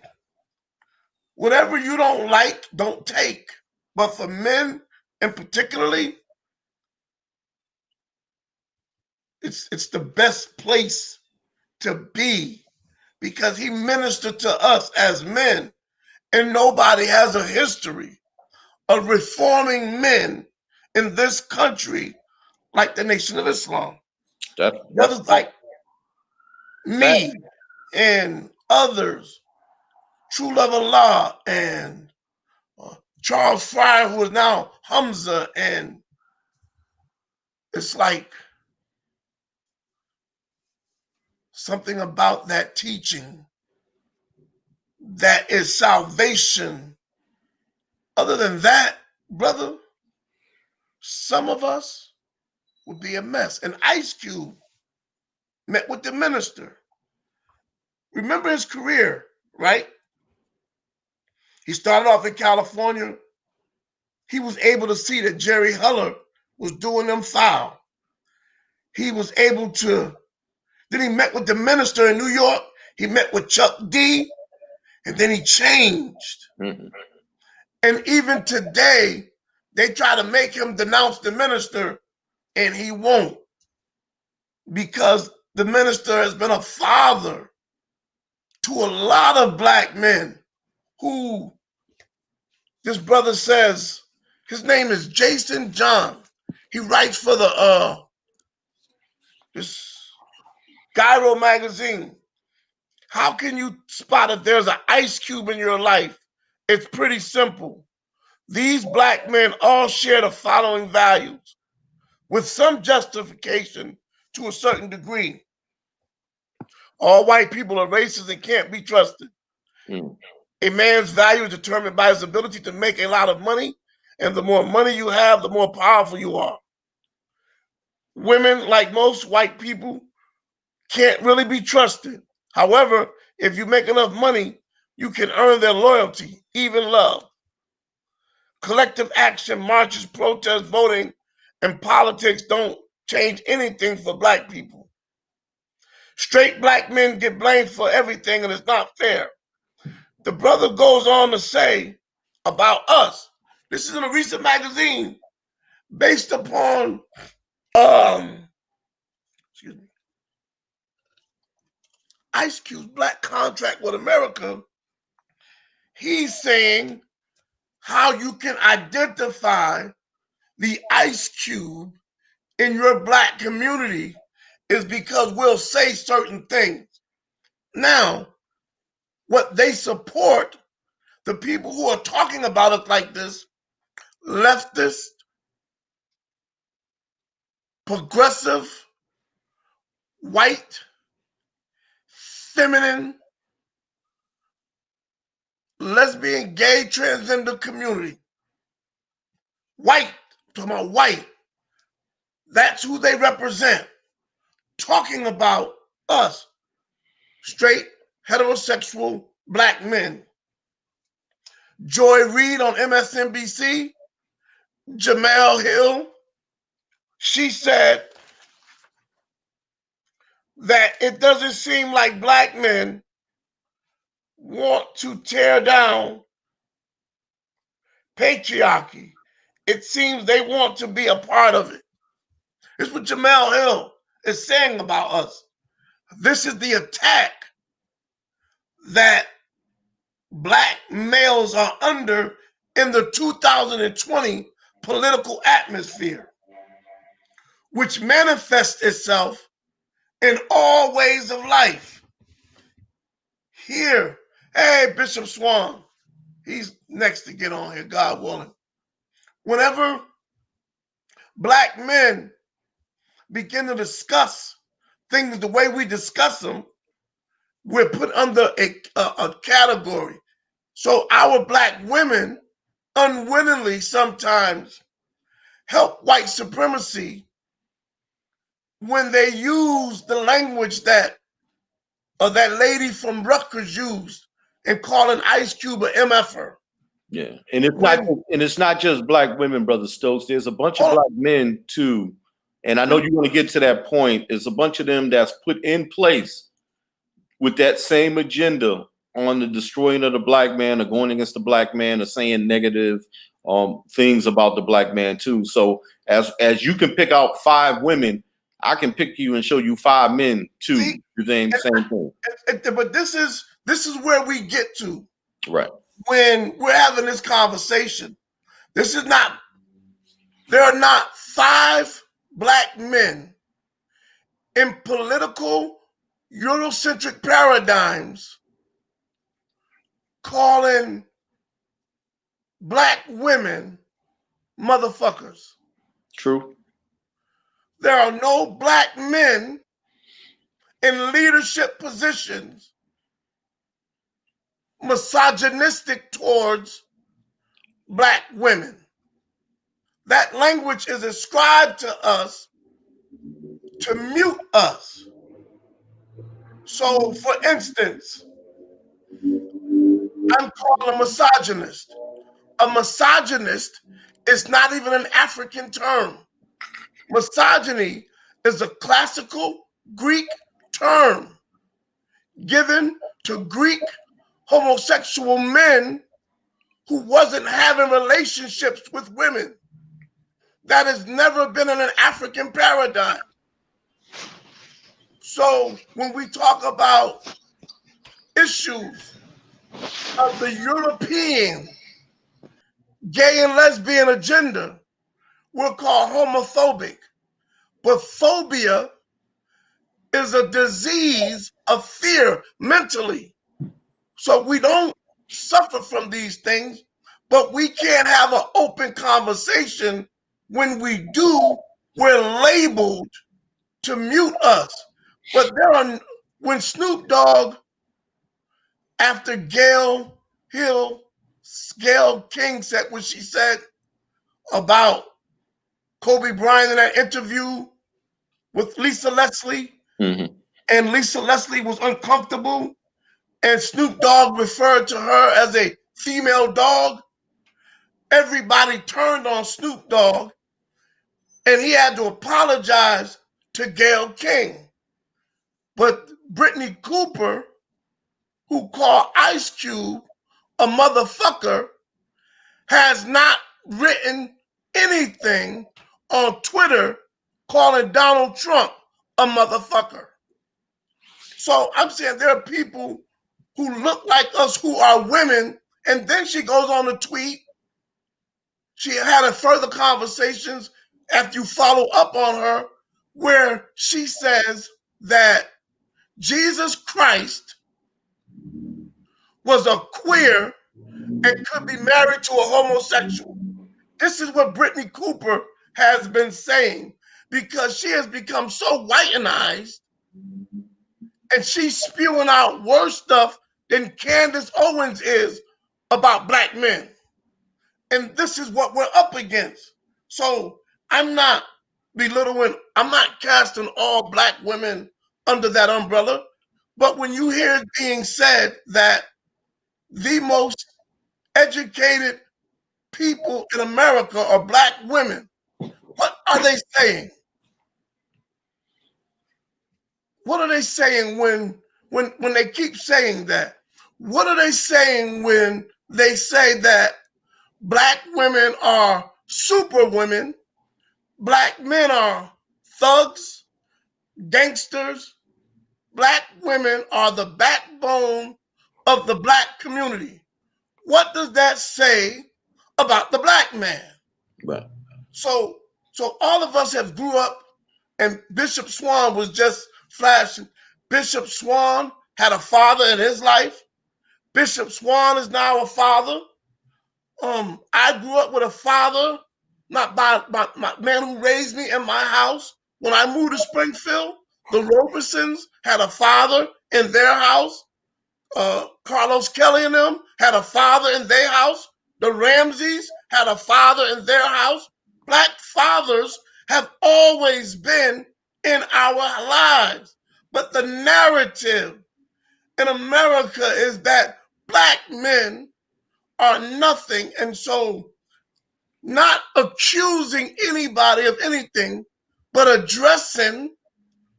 whatever you don't like, don't take. But for men, and particularly, it's the best place to be because he ministered to us as men, and nobody has a history of reforming men in this country like the Nation of Islam. That's Brothers like fact. me and others, True Love Allah and Charles Fryer, who is now Hamza, and it's like something about that teaching that is salvation. Other than that, brother, some of us would be a mess. And Ice Cube met with the minister. Remember his career, right? He started off in California. He was able to see that Jerry Heller was doing them foul. He was able to, then he met with the minister in New York. He met with Chuck D, and then he changed. Mm-hmm. And even today, they try to make him denounce the minister, and he won't, because the minister has been a father to a lot of Black men who, this brother says, his name is Jason John. He writes for the this Gyro magazine. How can you spot if there's an ice cube in your life? It's pretty simple. These Black men all share the following values with some justification to a certain degree. All white people are racist and can't be trusted. Mm. A man's value is determined by his ability to make a lot of money, and the more money you have, the more powerful you are. Women, like most white people, can't really be trusted. However, if you make enough money, you can earn their loyalty, even love. Collective action, marches, protests, voting, and politics don't change anything for Black people. Straight Black men get blamed for everything, and it's not fair. The brother goes on to say about us, this is in a recent magazine, based upon excuse me, Ice Cube's Black contract with America. He's saying how you can identify the Ice Cube in your Black community is because we'll say certain things. Now, what they support, the people who are talking about it like this, leftist, progressive, white, feminine, lesbian, gay, transgender community. White, talking about white. That's who they represent. Talking about us, straight, heterosexual Black men. Joy Reid on MSNBC, Jamel Hill, she said that it doesn't seem like Black men want to tear down patriarchy. It seems they want to be a part of it. This is what Jamel Hill is saying about us. This is the attack that Black males are under in the 2020 political atmosphere, which manifests itself in all ways of life. Here, hey, Bishop Swan, he's next to get on here, God willing. Whenever Black men begin to discuss things the way we discuss them, we're put under a category. So our black women unwittingly sometimes help white supremacy when they use the language that that lady from Rutgers used and calling Ice Cube a MFer. Yeah, and it's not just black women, Brother Stokes. There's a bunch of black men too, and I know you want to get to that point. There's a bunch of them that's put in place with that same agenda on the destroying of the black man, or going against the black man, or saying negative things about the black man too. So as you can pick out 5 women, I can pick you and show you 5 men too. See, the same thing. But this is where we get to. Right. When we're having this conversation, there are not 5 black men in political Eurocentric paradigms calling black women motherfuckers. True. There are no black men in leadership positions misogynistic towards black women. That language is ascribed to us to mute us. So, for instance, I'm called a misogynist. A misogynist is not even an African term. Misogyny is a classical Greek term given to Greek homosexual men who wasn't having relationships with women. That has never been in an African paradigm. So when we talk about issues of the European gay and lesbian agenda, we're called homophobic. But phobia is a disease of fear mentally. So we don't suffer from these things, but we can't have an open conversation. When we do, we're labeled to mute us. But when Snoop Dogg, after Gayle King said what she said about Kobe Bryant in that interview with Lisa Leslie, and Lisa Leslie was uncomfortable, and Snoop Dogg referred to her as a female dog, everybody turned on Snoop Dogg, and he had to apologize to Gayle King. But Brittany Cooper, who called Ice Cube a motherfucker, has not written anything on Twitter calling Donald Trump a motherfucker. So I'm saying there are people who look like us who are women, and then she goes on to tweet. She had a further conversations after you follow up on her, where she says that Jesus Christ was a queer and could be married to a homosexual. This is what Brittany Cooper has been saying, because she has become so whitenized and she's spewing out worse stuff than Candace Owens is about black men. And this is what we're up against. So I'm not belittling, I'm not casting all black women under that umbrella. But when you hear it being said that the most educated people in America are black women, what are they saying? What are they saying when they keep saying that? What are they saying when they say that black women are super women, black men are thugs, gangsters, black women are the backbone of the black community? What does that say about the black man? Right. So all of us have grew up, and Bishop Swan was just flashing. Bishop Swan had a father in his life. Bishop Swan is now a father. I grew up with a father, not by my man who raised me in my house, When I moved to Springfield, the Robersons had a father in their house. Carlos Kelly and them had a father in their house. The Ramseys had a father in their house. Black fathers have always been in our lives. But the narrative in America is that Black men are nothing. And so, not accusing anybody of anything, but addressing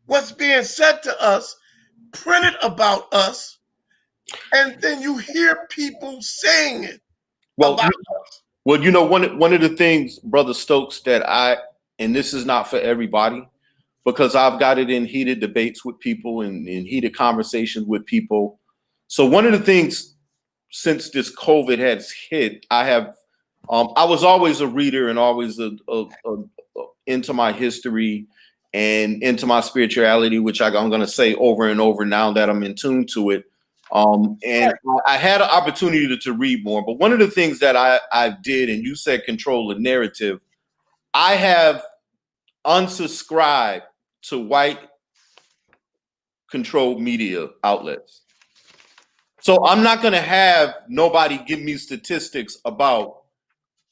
what's being said to us, printed about us, and then you hear people saying it about us. Well, you know, one of the things, Brother Stokes, and this is not for everybody, because I've got it in heated debates with people and in heated conversations with people. So one of the things since this COVID has hit, I was always a reader and always into my history and into my spirituality, which I'm going to say over and over now that I'm in tune to it. And I had an opportunity to read more, but one of the things that I did, and you said control the narrative, I have unsubscribed to white controlled media outlets. So I'm not going to have nobody give me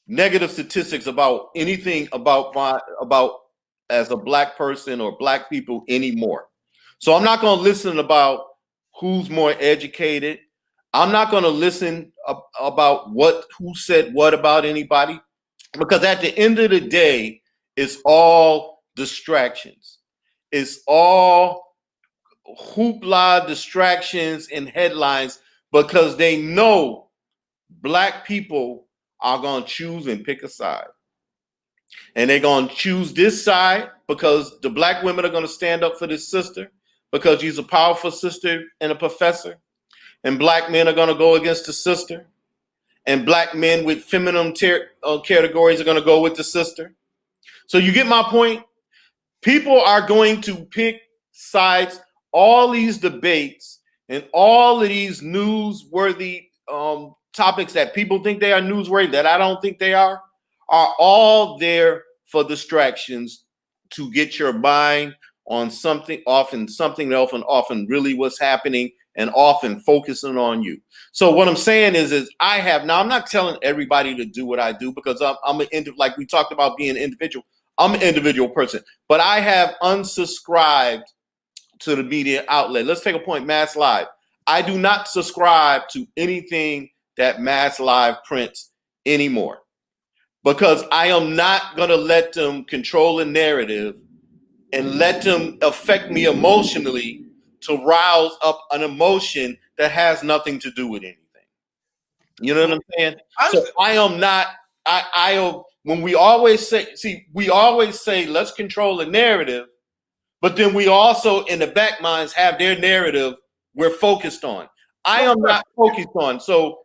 negative statistics about anything about as a Black person or Black people anymore. So I'm not going to listen about who's more educated. I'm not going to listen about who said what about anybody, because at the end of the day, it's all distractions. It's all hoopla, distractions, and headlines, because they know Black people are going to choose and pick a side. And they're going to choose this side because the Black women are going to stand up for this sister because she's a powerful sister and a professor. And Black men are going to go against the sister. And Black men with feminine categories are going to go with the sister. So you get my point? People are going to pick sides. All these debates and all of these newsworthy topics that people think they are newsworthy, that I don't think they are all there for distractions to get your mind on something, often something else, and often really what's happening, and often focusing on you. So what I'm saying is I'm not telling everybody to do what I do, because like we talked about being an individual. I'm an individual person, but I have unsubscribed to the media outlet. Let's take a point, Mass Live. I do not subscribe to anything that Mass Live prints anymore, because I am not going to let them control the narrative and let them affect me emotionally to rouse up an emotion that has nothing to do with anything. You know what I'm saying? So I am not, when we always say, let's control the narrative, but then we also in the back minds have their narrative we're focused on. I am not focused on. So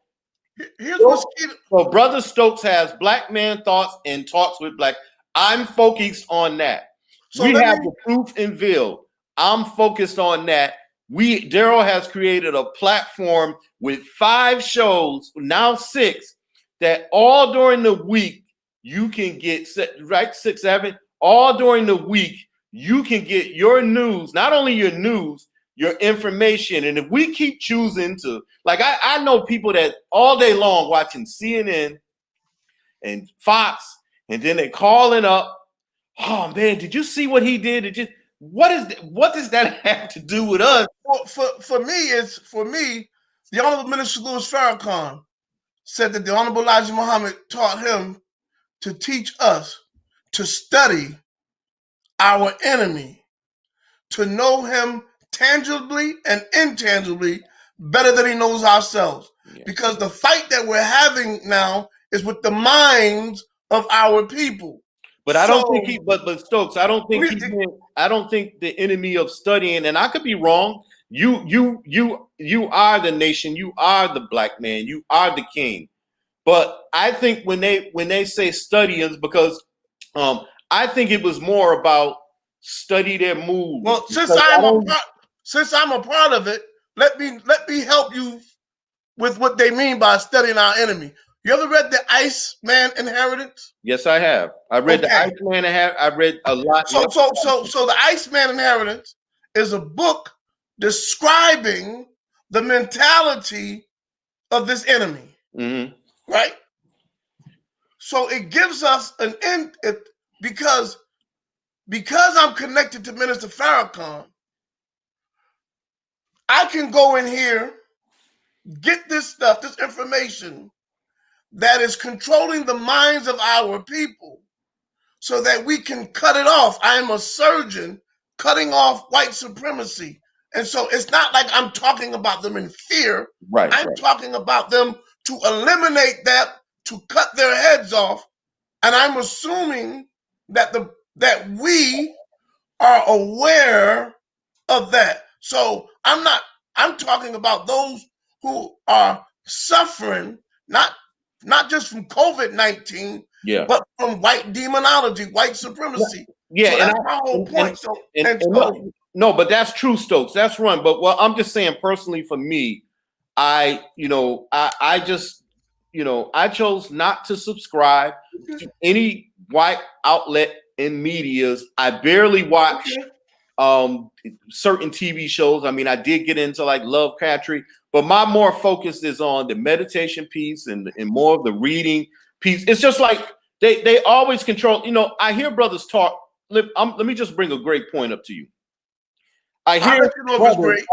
Brother Stokes has Black Man Thoughts and Talks with Black. I'm focused on that. So we have the Truth in Ville. I'm focused on that. Daryl has created a platform with 5 shows, now 6, that all during the week you can get, right, 6, 7, all during the week you can get your news, not only your news, your information. And if we keep choosing to, like, I know people that all day long watching CNN and Fox, and then they calling up, oh man, did you see what he did? What does that have to do with us? Well, for me, the Honorable Minister Louis Farrakhan said that the Honorable Elijah Muhammad taught him to teach us to study our enemy, to know him tangibly and intangibly better than he knows ourselves. Yeah. Because the fight that we're having now is with the minds of our people. But I don't think but Stokes, I don't think the enemy of studying, and I could be wrong. You are the nation, you are the Black man, you are the king. But I think when they say studying, because I think it was more about study their moves. Well, since I'm a part of it, let me help you with what they mean by studying our enemy. You ever read The Iceman Inheritance? Yes, I have. I read The Iceman. I read a lot. So The Iceman Inheritance is a book describing the mentality of this enemy, right? So it gives us an end because I'm connected to Minister Farrakhan. I can go in here, get this stuff, this information that is controlling the minds of our people so that we can cut it off. I am a surgeon cutting off white supremacy. And so it's not like I'm talking about them in fear. I'm talking about them to eliminate that, to cut their heads off. And I'm assuming that we are aware of that. So I'm talking about those who are suffering, not just from COVID-19, but from white demonology, white supremacy. Yeah, so that's my whole point. No, but that's true, Stokes. That's right. But I'm just saying, personally, for me, I chose not to subscribe to any white outlet in medias. I barely watch certain TV shows. I mean, I did get into like Love Country, but my more focus is on the meditation piece and more of the reading piece. It's just like they always control. I hear brothers talk. Let me just bring a great point up to you. I hear brothers,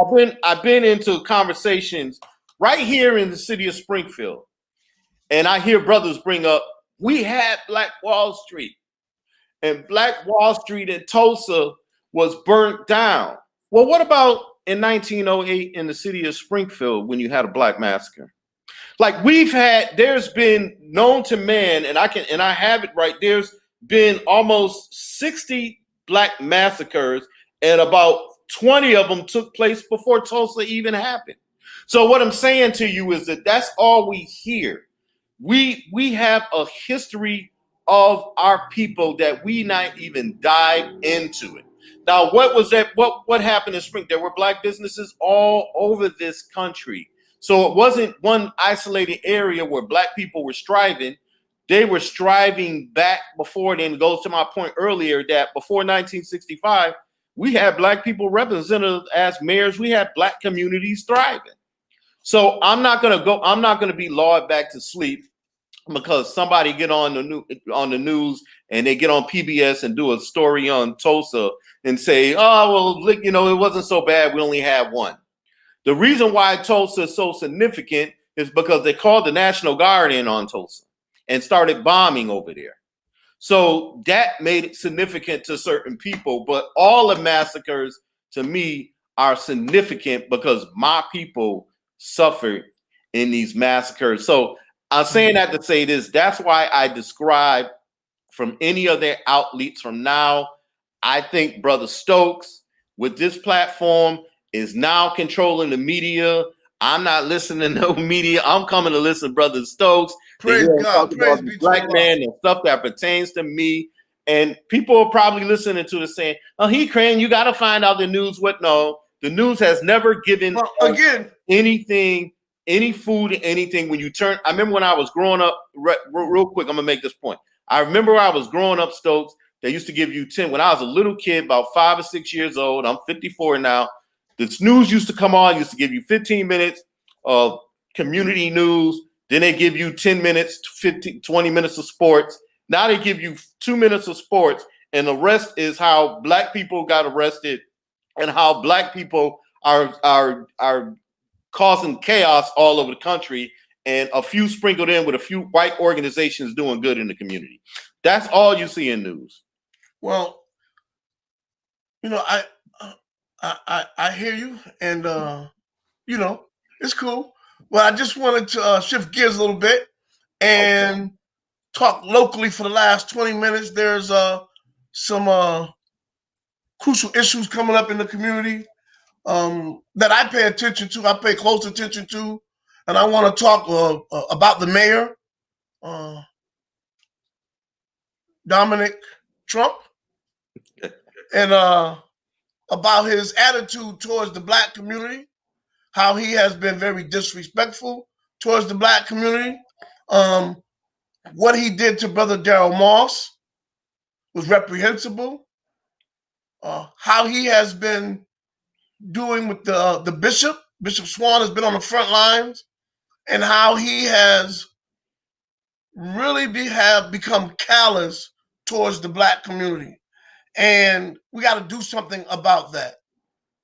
I've been into conversations right here in the city of Springfield, and I hear brothers bring up, we had Black Wall Street, and Black Wall Street in Tulsa was burnt down. Well, what about in 1908 in the city of Springfield when you had a black massacre? Like there's been known to man, and I have it right. There's been almost 60 black massacres, and about 20 of them took place before Tulsa even happened. So what I'm saying to you is that that's all we hear. We have a history of our people that we not even dive into it. Now, what was that? What happened in Spring? There were black businesses all over this country. So it wasn't one isolated area where black people were striving. They were striving back before then. Goes to my point earlier that before 1965, we had black people represented as mayors. We had black communities thriving. So I'm not gonna be lulled back to sleep because somebody get on the news and they get on PBS and do a story on Tulsa and say, oh, well, it wasn't so bad. We only had one. The reason why Tulsa is so significant is because they called the National Guard in on Tulsa and started bombing over there. So that made it significant to certain people. But all the massacres, to me, are significant because my people suffered in these massacres. So I'm saying that to say this. That's why I describe from any of their outlets from now. I think Brother Stokes with this platform is now controlling the media. I'm not listening to no media. I'm coming to listen to Brother Stokes. Praise God. Praise be to black man and stuff that pertains to me. And people are probably listening to it saying, oh, he crying. You got to find out the news. What? No, the news has never given anything, any food, anything. When you turn, I remember when I was growing up, real quick, I'm going to make this point. I remember I was growing up, Stokes, they used to give you 10. When I was a little kid, about 5 or 6 years old, I'm 54 now. The news used to come on, used to give you 15 minutes of community news. Then they give you 10 minutes, 20 minutes of sports. Now they give you 2 minutes of sports. And the rest is how black people got arrested and how black people are causing chaos all over the country. And a few sprinkled in with a few white organizations doing good in the community. That's all you see in news. Well, I hear you, and it's cool. Well, I just wanted to shift gears a little bit and talk locally for the last 20 minutes. There's some crucial issues coming up in the community that I pay attention to. I pay close attention to, and I want to talk about the mayor, Dominic Trump, and about his attitude towards the black community, how he has been very disrespectful towards the black community. What he did to Brother Daryl Moss was reprehensible. How he has been doing with the Bishop Swan has been on the front lines, and how he has really have become callous towards the Black community. And we got to do something about that.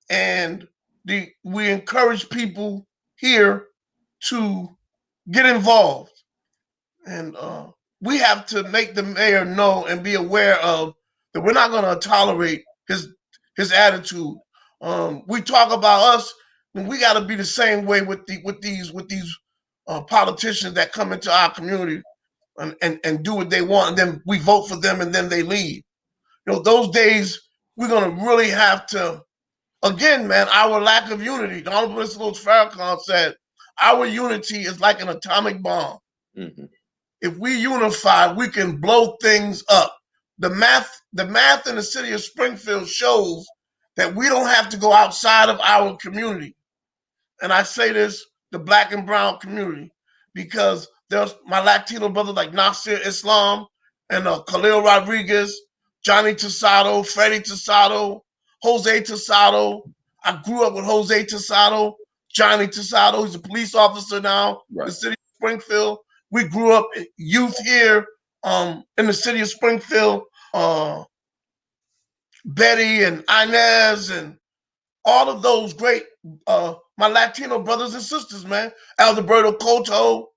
And we encourage people here to get involved. And we have to make the mayor know and be aware of that we're not going to tolerate his attitude. We talk about us, and we got to be the same way with these politicians that come into our community and do what they want, and then we vote for them, and then they leave. You know, those days we're going to really have to. Again, man, our lack of unity. The Honorable Mr. Louis Farrakhan said, "Our unity is like an atomic bomb." Mm-hmm. If we unify, we can blow things up. The math in the city of Springfield shows that we don't have to go outside of our community. And I say this, the Black and brown community, because there's my Latino brothers like Nasir Islam and Khalil Rodriguez, Johnny Tosado, Freddie Tosado, Jose Tosado. I grew up with Jose Tosado, Johnny Tosado. He's a police officer now, right. The city of Springfield. We grew up youth here in the city of Springfield. Betty and Inez and all of those great, my Latino brothers and sisters, man. Alberto Coto,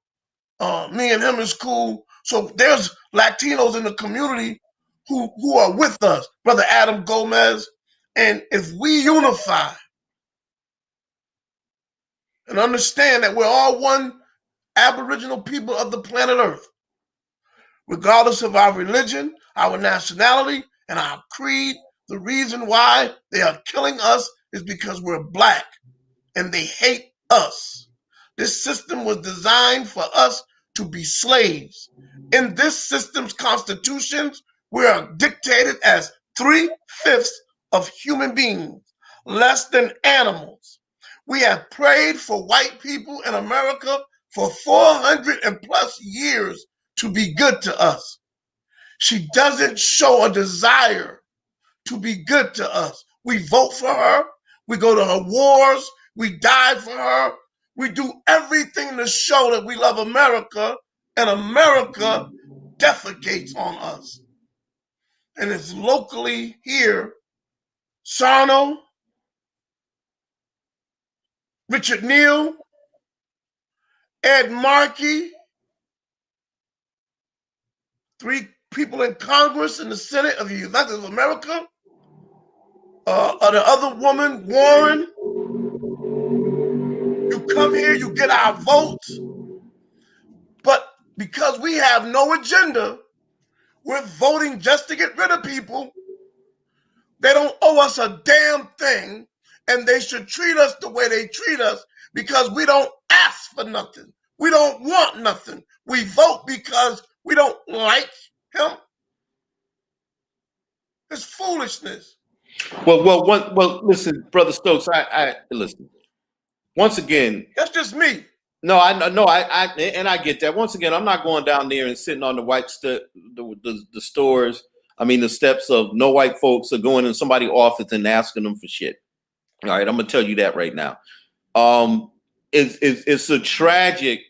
me and him is cool. So there's Latinos in the community who are with us. Brother Adam Gomez. And if we unify and understand that we're all one Aboriginal people of the planet Earth, regardless of our religion, our nationality, and our creed, the reason why they are killing us is because we're Black and they hate us. This system was designed for us to be slaves. In this system's constitutions, we are dictated as 3/5 of human beings, less than animals. We have prayed for white people in America for 400 and plus years to be good to us. She doesn't show a desire to be good to us. We vote for her. We go to her wars. We die for her. We do everything to show that we love America, and America defecates on us. And it's locally here, Sarno, Richard Neal, Ed Markey, 3 people in Congress and the Senate of the United States of America, the other woman, Warren. You come here, you get our votes, but because we have no agenda, we're voting just to get rid of people. They don't owe us a damn thing, and they should treat us the way they treat us because we don't ask for nothing. We don't want nothing. We vote because we don't like him. It's foolishness. Well, listen, Brother Stokes, I listen. Once again, that's just me. No, I get that. Once again, I'm not going down there and sitting on the the stores. I mean, the steps of no white folks are going in somebody's office and asking them for shit. All right, I'm gonna tell you that right now. It's a tragic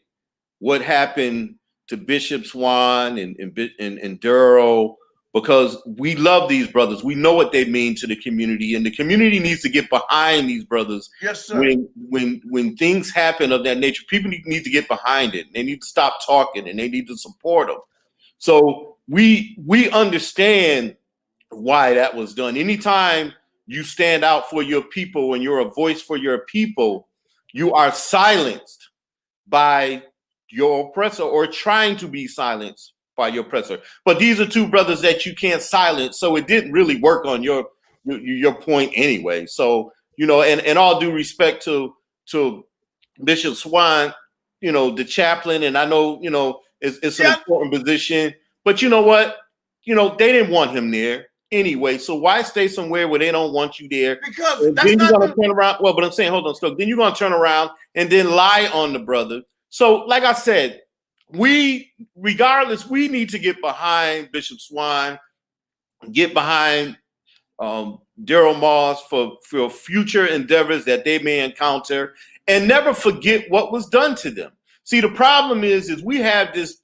what happened to Bishop Swan and Durrell, because we love these brothers. We know what they mean to the community, and the community needs to get behind these brothers. Yes, sir. When things happen of that nature, people need to get behind it. They need to stop talking, and they need to support them. So we understand why that was done. Anytime you stand out for your people and you're a voice for your people, you are silenced by your oppressor, or trying to be silenced by your oppressor. But these are 2 brothers that you can't silence, so it didn't really work on your point anyway. So, you know, and all due respect to Bishop Swan, you know, the chaplain, and I know, you know, it's an important position, but you know what? You know, they didn't want him there anyway, so why stay somewhere where they don't want you there? Because and then you're gonna turn around. Well, but I'm saying, hold on, Stoke. Then you're gonna turn around and then lie on the brother. So, like I said, regardless, we need to get behind Bishop Swan, get behind Daryl Moss for future endeavors that they may encounter, and never forget what was done to them. See, the problem is we have this,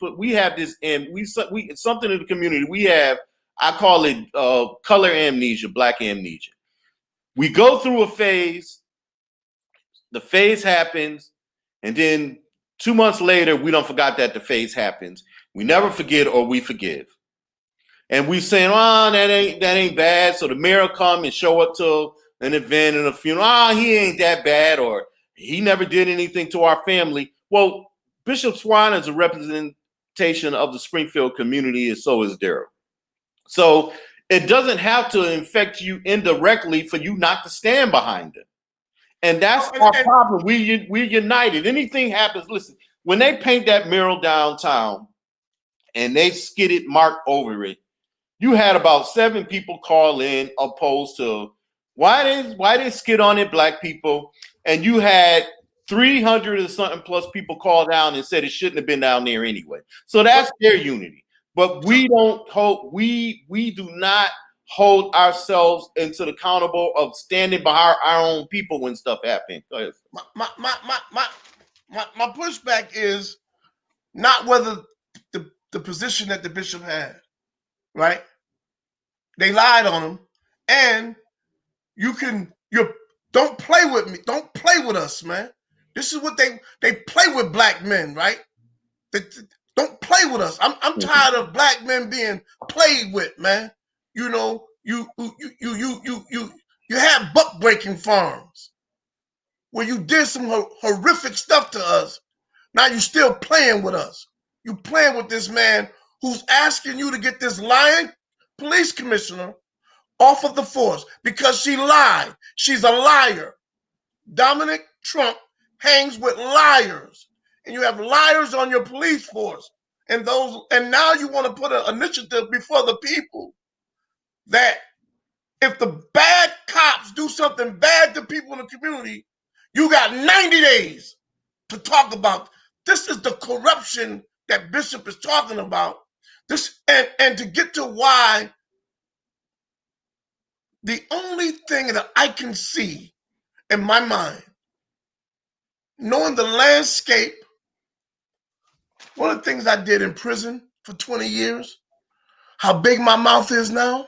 and we it's something in the community. We have, I call it color amnesia, black amnesia. We go through a phase, the phase happens, and then 2 months later, we don't forget that the phase happens. We never forget, or we forgive. And we saying, oh, that ain't bad. So the mayor come and show up to an event and a funeral. Oh, he ain't that bad, or he never did anything to our family. Well, Bishop Swan is a representation of the Springfield community, and so is Daryl. So it doesn't have to infect you indirectly for you not to stand behind them. And that's our problem. We're united. Anything happens, listen, when they paint that mural downtown and they skidded Mark over it, you had about 7 people call in opposed to why they skid on it, black people, and you had 300 or something plus people call down and said it shouldn't have been down there anyway. So that's their unity. But we do not hold ourselves into the accountable of standing behind our own people when stuff happens. Go ahead. My pushback is not whether the position that the bishop had, right? They lied on him, and you don't play with me. Don't play with us, man. This is what they play with black men, right? Don't play with us. I'm tired of black men being played with, man. You know, you have buck breaking farms where you did some horrific stuff to us. Now you still playing with us. You playing with this man who's asking you to get this lying police commissioner off of the force because she lied. She's a liar. Dominic Trump hangs with liars, and you have liars on your police force. And now you want to put an initiative before the people that if the bad cops do something bad to people in the community, you got 90 days to talk about. This is the corruption that Bishop is talking about. This and to get to why the only thing that I can see in my mind, knowing the landscape, one of the things I did in prison for 20 years, how big my mouth is now,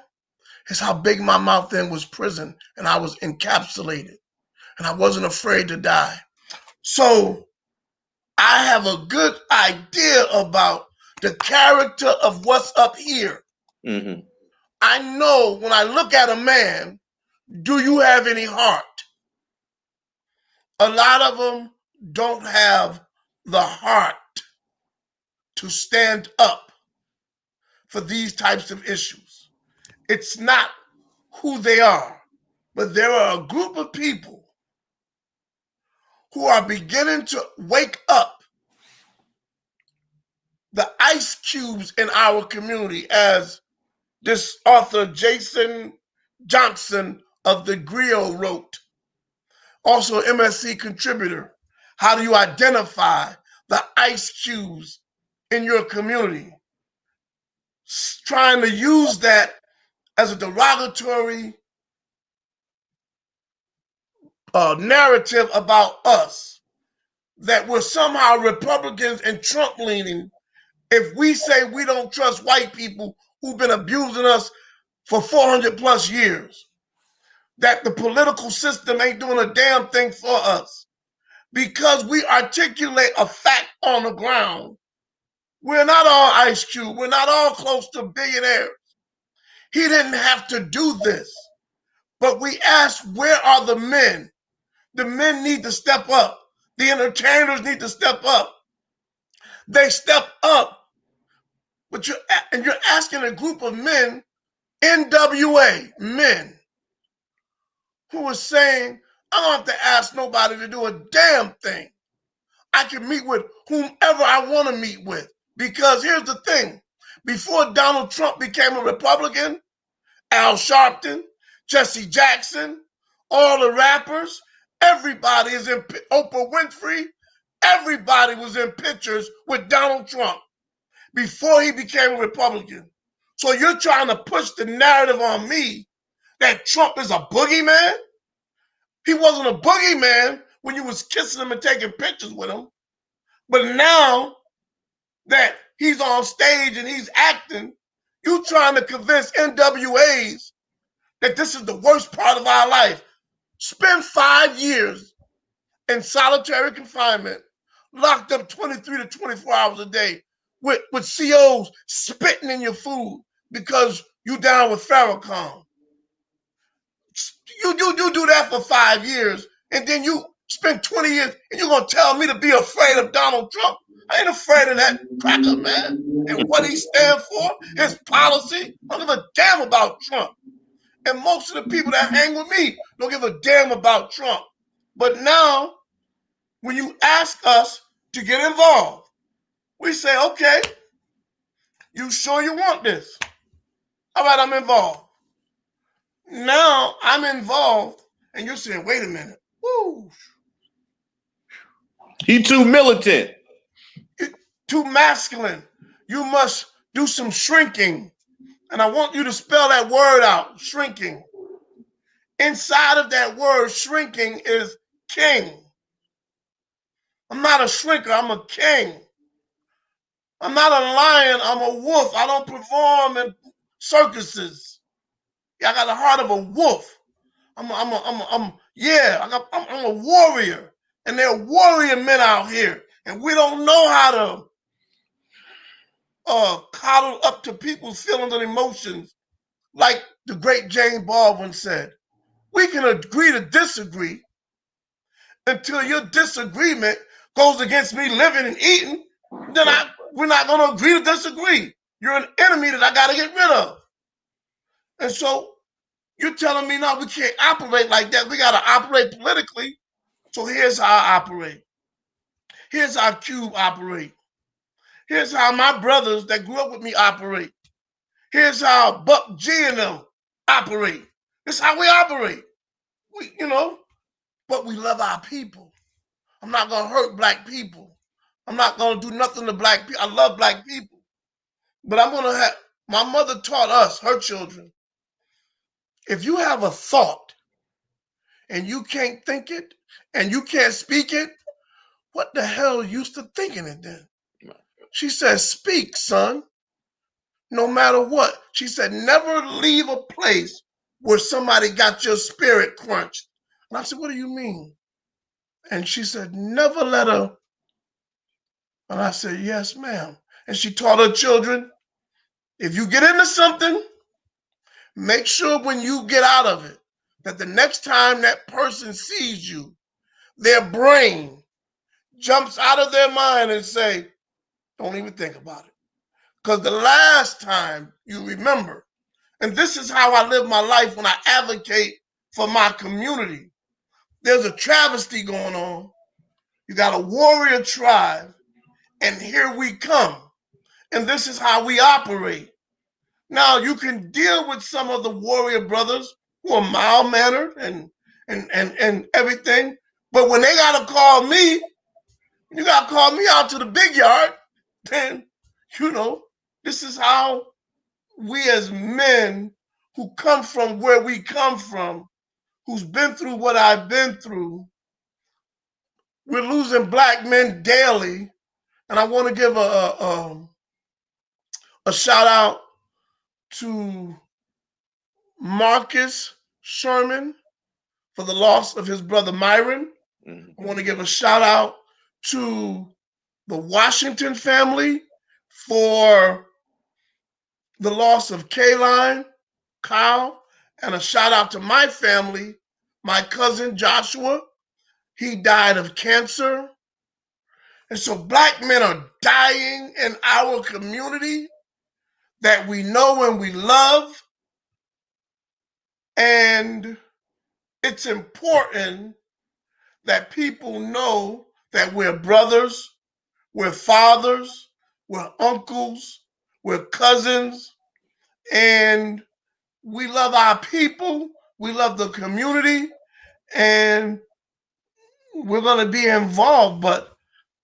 is how big my mouth then was prison, and I was encapsulated, and I wasn't afraid to die. So I have a good idea about the character of what's up here. Mm-hmm. I know when I look at a man, do you have any heart? A lot of them don't have the heart to stand up for these types of issues. It's not who they are, but there are a group of people who are beginning to wake up the ice cubes in our community, as this author Jason Johnson of the Griot wrote, also MSC contributor. How do you identify the ice cubes in your community? Trying to use that as a derogatory narrative about us, that we're somehow Republicans and Trump leaning if we say we don't trust white people who've been abusing us for 400 plus years, that the political system ain't doing a damn thing for us. Because we articulate a fact on the ground. We're not all Ice Cube. We're not all close to billionaires. He didn't have to do this. But we ask, where are the men? The men need to step up. The entertainers need to step up. They step up. But you're asking a group of men, NWA men, who are saying, I don't have to ask nobody to do a damn thing. I can meet with whomever I want to meet with. Because here's the thing. Before Donald Trump became a Republican, Al Sharpton, Jesse Jackson, all the rappers, everybody is in Oprah Winfrey, Everybody was in pictures with Donald Trump before he became a Republican. So you're trying to push the narrative on me that Trump is a boogeyman? He wasn't a boogeyman when you was kissing him and taking pictures with him. But now that he's on stage and he's acting, you trying to convince NWAs that this is the worst part of our life. Spend 5 years in solitary confinement, locked up 23 to 24 hours a day, with COs spitting in your food because you down with Farrakhan. You do that for 5 years, and then you spend 20 years, and you're gonna tell me to be afraid of Donald Trump? I ain't afraid of that cracker, man. And what he stands for, his policy. I don't give a damn about Trump. And most of the people that hang with me don't give a damn about Trump. But now, when you ask us to get involved, we say, okay, you sure you want this? All right, I'm involved. Now I'm involved, and you're saying, wait a minute. Woo. He too militant. Too masculine. You must do some shrinking. And I want you to spell that word out, shrinking. Inside of that word, shrinking, is king. I'm not a shrinker, I'm a king. I'm not a lion, I'm a wolf. I don't perform in circuses. I got the heart of a wolf. I'm a warrior. And there are warrior men out here. And we don't know how to coddle up to people's feelings and emotions. Like the great James Baldwin said, we can agree to disagree until your disagreement goes against me living and eating. Then we're not going to agree to disagree. You're an enemy that I got to get rid of. And so you're telling me, no, we can't operate like that. We got to operate politically. So here's how I operate. Here's how Cube operate. Here's how my brothers that grew up with me operate. Here's how Buck G and them operate. This is how we operate. But we love our people. I'm not going to hurt black people. I'm not going to do nothing to black people. I love black people. But I'm going to have, my mother taught us, her children, if you have a thought and you can't think it and you can't speak it, what the hell used to thinking it then? She said, speak, son, no matter what. She said, never leave a place where somebody got your spirit crunched. And I said, what do you mean? And she said, never let her. And I said, yes, ma'am. And she taught her children, if you get into something, make sure when you get out of it, that the next time that person sees you, their brain jumps out of their mind and say, don't even think about it. Because the last time you remember, and this is how I live my life when I advocate for my community. There's a travesty going on. You got a warrior tribe, and here we come. And this is how we operate. Now, you can deal with some of the warrior brothers who are mild-mannered and everything, but when they got to call me, you got to call me out to the big yard, then, this is how we as men who come from where we come from, who's been through what I've been through, we're losing black men daily. And I want to give a shout out to Marcus Sherman for the loss of his brother Myron. I want to give a shout out to the Washington family for the loss of Kayline, Kyle, and a shout out to my family, my cousin Joshua. He died of cancer. And so black men are dying in our community that we know and we love. And it's important that people know that we're brothers, we're fathers, we're uncles, we're cousins, and we love our people, we love the community, and we're going to be involved. But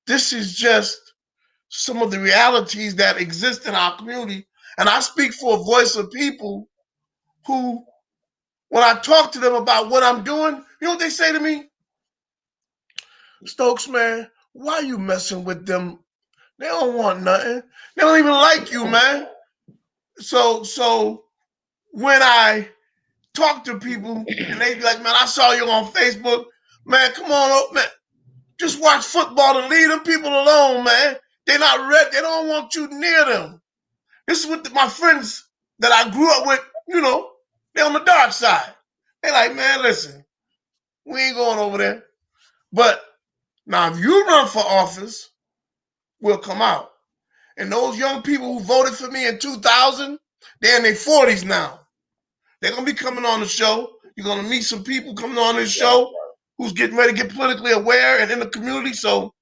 this is just some of the realities that exist in our community. And I speak for a voice of people who, when I talk to them about what I'm doing, you know what they say to me? Stokes, man, why you messing with them? They don't want nothing. They don't even like you, man. So when I talk to people and they be like, man, I saw you on Facebook. Man, come on up, man. Just watch football and leave them people alone, man. They're not ready. They don't want you near them. This is what my friends that I grew up with, they're on the dark side. They're like, man, listen, we ain't going over there. But now if you run for office, we'll come out. And those young people who voted for me in 2000, they're in their 40s now. They're going to be coming on the show. You're going to meet some people coming on this show who's getting ready to get politically aware and in the community. So,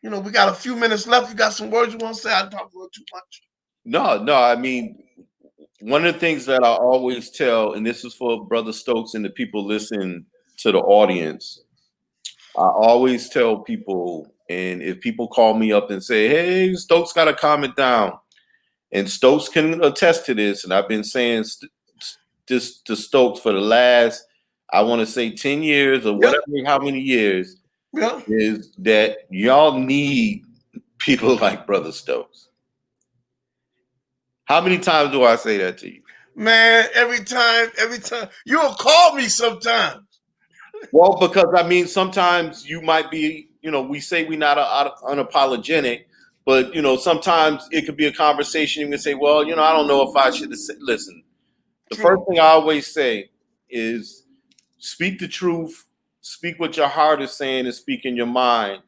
we got a few minutes left. You got some words you want to say? I talked a little too much. No. I mean, one of the things that I always tell, and this is for Brother Stokes and the people listening to the audience, I always tell people, and if people call me up and say, hey, Stokes got to comment down, and Stokes can attest to this, and I've been saying this to Stokes for the last, I want to say 10 years or whatever, how many years, is that y'all need people like Brother Stokes. How many times do I say that to you? Man, every time. You'll call me sometimes. Well, because I mean, sometimes you might be, we say we're not unapologetic, but sometimes it could be a conversation. You can say, well, I don't know if I should listen. The first thing I always say is speak the truth, speak what your heart is saying, and speak in your mind.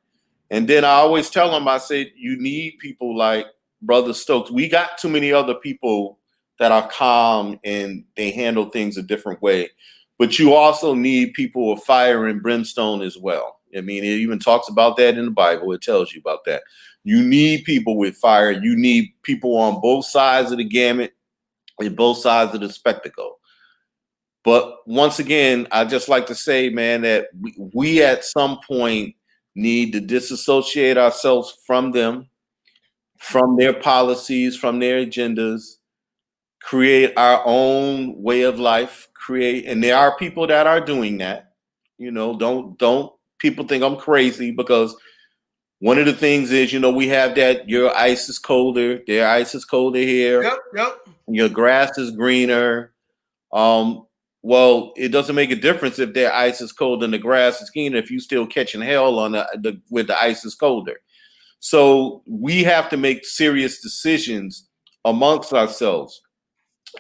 And then I always tell them, I said, you need people like Brother Stokes. We got too many other people that are calm and they handle things a different way. But you also need people with fire and brimstone as well. I mean, it even talks about that in the Bible. It tells you about that. You need people with fire. You need people on both sides of the gamut and both sides of the spectacle. But once again, I just like to say, man, that we at some point need to disassociate ourselves from them, from their policies, from their agendas, create our own way of life, and there are people that are doing that. Don't people think I'm crazy, because one of the things is, we have that your ice is colder, their ice is colder here. Yep. Your grass is greener. Well, it doesn't make a difference if their ice is cold and the grass is greener if you still catching hell on with the ice is colder. So we have to make serious decisions amongst ourselves.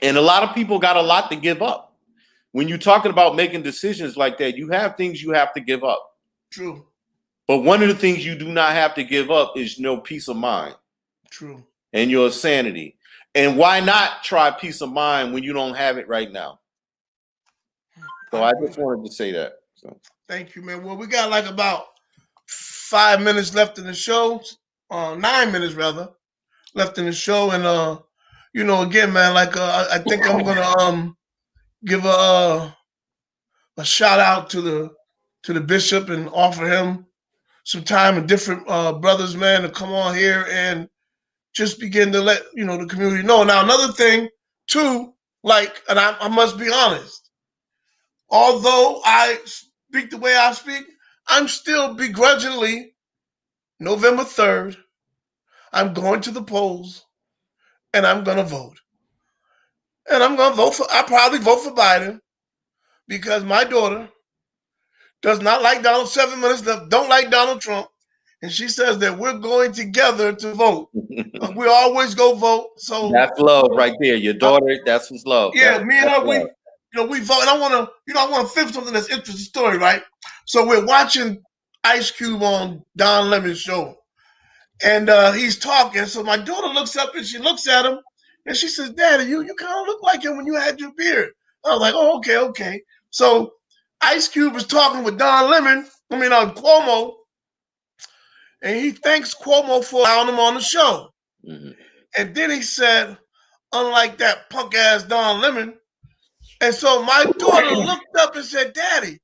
And a lot of people got a lot to give up. When you're talking about making decisions like that, you have things you have to give up. True. But one of the things you do not have to give up is peace of mind. True. And your sanity. And why not try peace of mind when you don't have it right now? So I just wanted to say that. So. Thank you, man. Well, we got like about 5 minutes left in the show. 9 minutes rather left in the show, and again, man, like I think I'm gonna give a shout out to the bishop and offer him some time and different brothers, man, to come on here and just begin to let the community know. Now, another thing too, and I must be honest. Although I speak the way I speak, I'm still begrudgingly, November 3rd, I'm going to the polls and I'm going to vote. And I'm going to I'll probably vote for Biden because my daughter does not like Donald, 7 minutes left, don't like Donald Trump. And she says that we're going together to vote. We always go vote. So that's love right there. Your daughter, that's what's love. Yeah, me and her, we vote. And I want to flip something that's interesting story, right? So we're watching Ice Cube on Don Lemon's show, and he's talking. So my daughter looks up and she looks at him, and she says, "Daddy, you kind of look like him when you had your beard." I was like, "Oh, okay." So Ice Cube was talking with Cuomo, and he thanks Cuomo for allowing him on the show. Mm-hmm. And then he said, "Unlike that punk ass Don Lemon." And so my daughter looked up and said, "Daddy,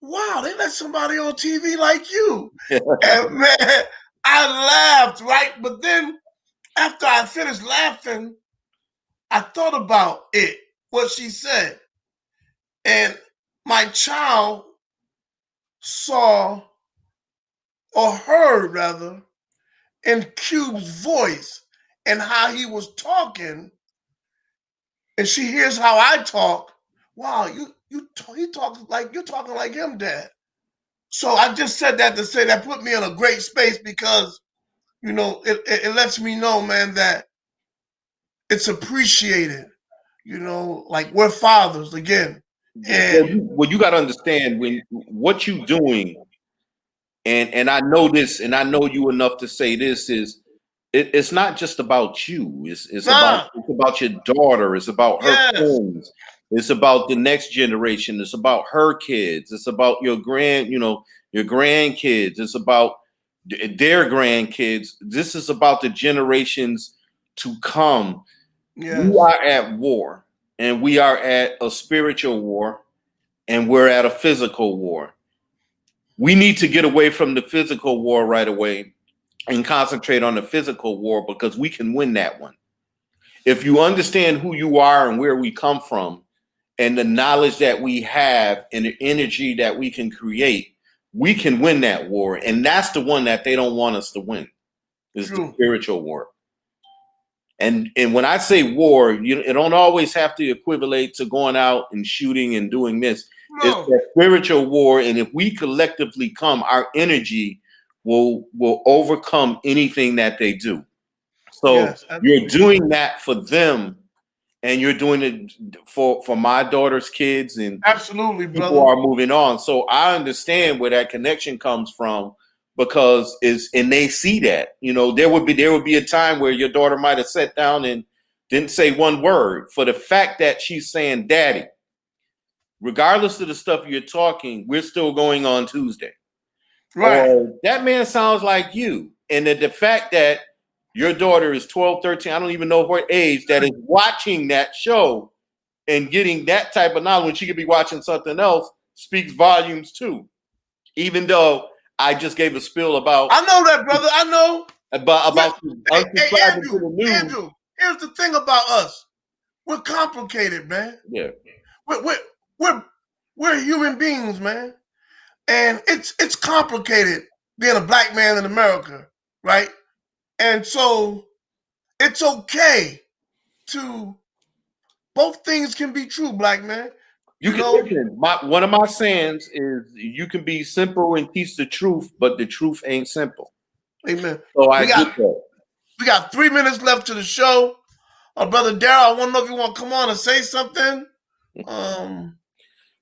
wow, they let somebody on TV like you. And man, I laughed, right? But then after I finished laughing, I thought about it, what she said. And my child saw, or heard rather, in Cube's voice and how he was talking, and she hears how I talk. Wow, he talks like you're talking like him, Dad. So I just said that to say that put me in a great space because it lets me know, man, that it's appreciated. Like we're fathers again, and Well, you got to understand when what you doing, and I know this, and I know you enough to say this is it's not just about you. It's nah, about your daughter. It's about her yes, friends. It's about the next generation. It's about her kids. It's about your your grandkids. It's about their grandkids. This is about the generations to come. We yes, are at war, and we are at a spiritual war, and we're at a physical war. We need to get away from the physical war right away and concentrate on the physical war because we can win that one. If you understand who you are and where we come from and the knowledge that we have and the energy that we can create, we can win that war. And that's the one that they don't want us to win, is the true. spiritual war. And when I say war, it don't always have to equivalent to going out and shooting and doing this. It's No, a spiritual war, and if we collectively come, our energy will overcome anything that they do. So yes, you're absolutely, doing that for them, and you're doing it for my daughter's kids, and absolutely, people brother. are moving on. So I understand where that connection comes from because and they see that. There would be a time where your daughter might have sat down and didn't say one word. For the fact that she's saying daddy, regardless of the stuff you're talking, we're still going on Tuesday. Right, Or that man sounds like you. And the fact that your daughter is 12, 13, I don't even know her age, that is watching that show and getting that type of knowledge when she could be watching something else speaks volumes too. Even though I just gave a spill about I know that, brother. I know. about Hey, unsubscribing to Andrew, the news. Andrew. Here's the thing about us: we're complicated, man. Yeah. We're we're we're, we're human beings, man, and it's complicated being a black man in America, right? And so it's okay to both things can be true, black man. You You can know, listen. One of my sayings is you can be simple and teach the truth, but the truth ain't simple. amen. So I We get got that. we got 3 minutes left to the show. Brother Daryl, I want to know if you want to come on and say something. Well,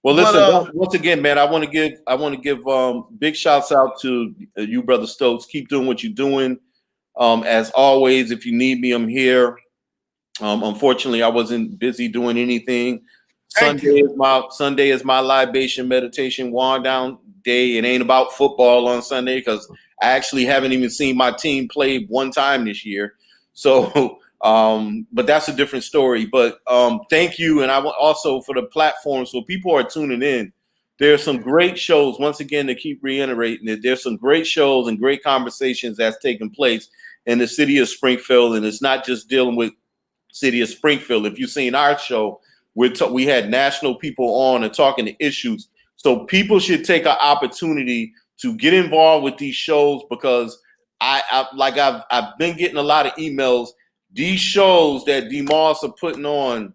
But listen. Once again, man, I want to give big shouts out to you, brother Stokes. Keep doing what you're doing. As always, if you need me, I'm here. Unfortunately, I wasn't busy doing anything. thank you. Sunday is my libation meditation wind down day. It ain't about football on Sunday because I actually haven't even seen my team play one time this year. So, but that's a different story. But thank you, and I want also for the platform. So people are tuning in. There's some great shows. Once again, to keep reiterating it, there's some great shows and great conversations that's taking place in the city of Springfield, and it's not just dealing with city of Springfield. If you've seen our show, we had national people on and talking to issues. So people should take an opportunity to get involved with these shows because I've been getting a lot of emails. These shows that D Moss are putting on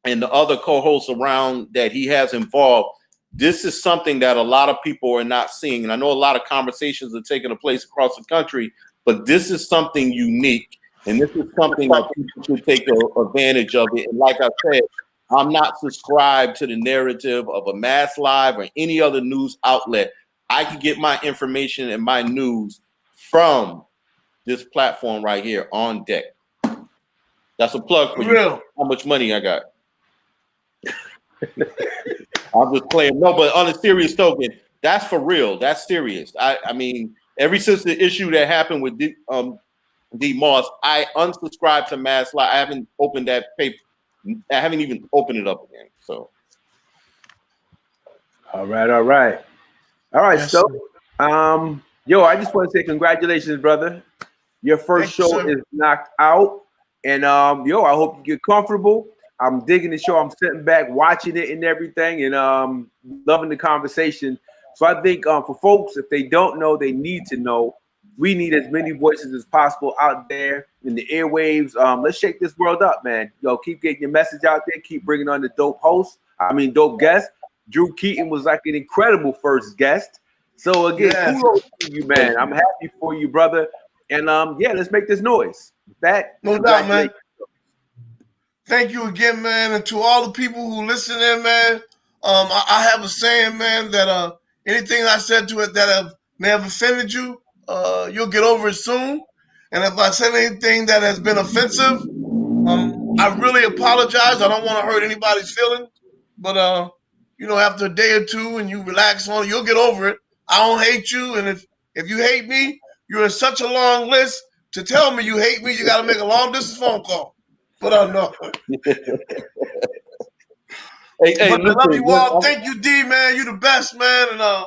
and the other co-hosts around that he has involved, this is something that a lot of people are not seeing. And I know a lot of conversations are taking place across the country, but this is something unique. And this is something that people should take advantage of it. And like I said, I'm not subscribed to the narrative of a Mass Live or any other news outlet. I can get my information and my news from this platform right here on deck. That's a plug for you. Real. How much money I got? I'm just playing. No, but on a serious token, that's for real. That's serious. I mean, ever since the issue that happened with D Moss, I unsubscribed to Mass Live. I haven't opened that paper. I haven't even opened it up again. So, All right. All right, Yes, so sir. yo, I just want to say congratulations, brother. Your first Thank you, show sir. is knocked out, and yo, I hope you get comfortable. I'm digging the show. I'm sitting back watching it and everything, and loving the conversation. So I think for folks, if they don't know, they need to know. We need as many voices as possible out there in the airwaves. Let's shake this world up, man. Yo, keep getting your message out there. Keep bringing on the dope hosts. Dope guests. Drew Keaton was like an incredible first guest. So again, Yes. kudos to you, man. I'm happy for you, brother. And yeah, let's make this noise. That No doubt, man. congratulations. Thank you again, man, and to all the people who listen in, man. I have a saying, man, that anything I said to it that may have offended you, you'll get over it soon. And if I said anything that has been offensive, I really apologize. I don't want to hurt anybody's feelings, but after a day or two and you relax on it, you'll get over it. I don't hate you, and if you hate me, you're in such a long list. To tell me you hate me, you got to make a long distance phone call. But no. Hey, But I love you all. look, Thank you, D, man. You the best, man. And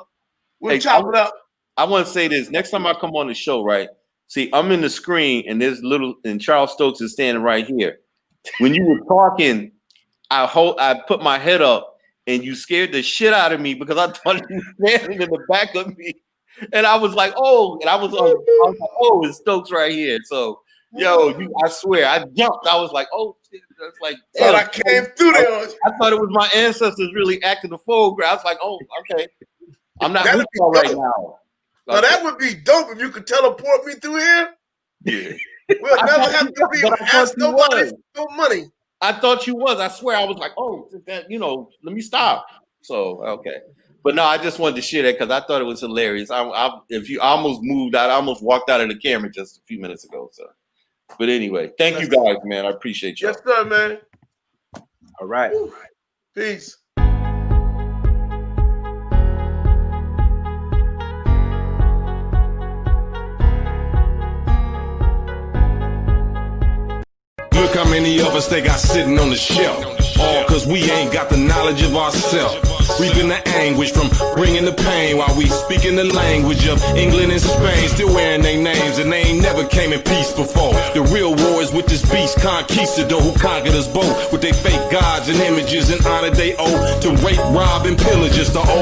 we'll chop it up. I want to say this. Next time I come on the show, right? See, I'm in the screen, and Charles Stokes is standing right here. When you were talking, I put my head up, and you scared the shit out of me because I thought you were standing in the back of me, and I was like, oh, and I was like, oh, it's Stokes right here. So, yo, I swear, I jumped. I was like, oh, shit. That's like, But I came through there. I thought it was my ancestors really acting the foreground. I was like, oh, okay. I'm not That'd with be y'all right dope. now. Now that would be dope if you could teleport me through here. Yeah. We'll never have to be ask nobody for money. I thought you was. I swear, I was like, oh, that, let me stop. So, okay. But no, I just wanted to share that because I thought it was hilarious. If you almost moved out, I almost walked out of the camera just a few minutes ago. So, but anyway, thank you guys, man. I appreciate you. Yes, sir, man. All right. Whew. Peace. Look how many of us they got sitting on the shelf. All cause we ain't got the knowledge of ourselves. Reaping the anguish from bringing the pain while we speaking the language of England and Spain. Still wearing their names and they ain't never came in peace before. The real war is with this beast conquistador who conquered us both with their fake gods and images and honor they owe to rape, rob, and pillage us. The old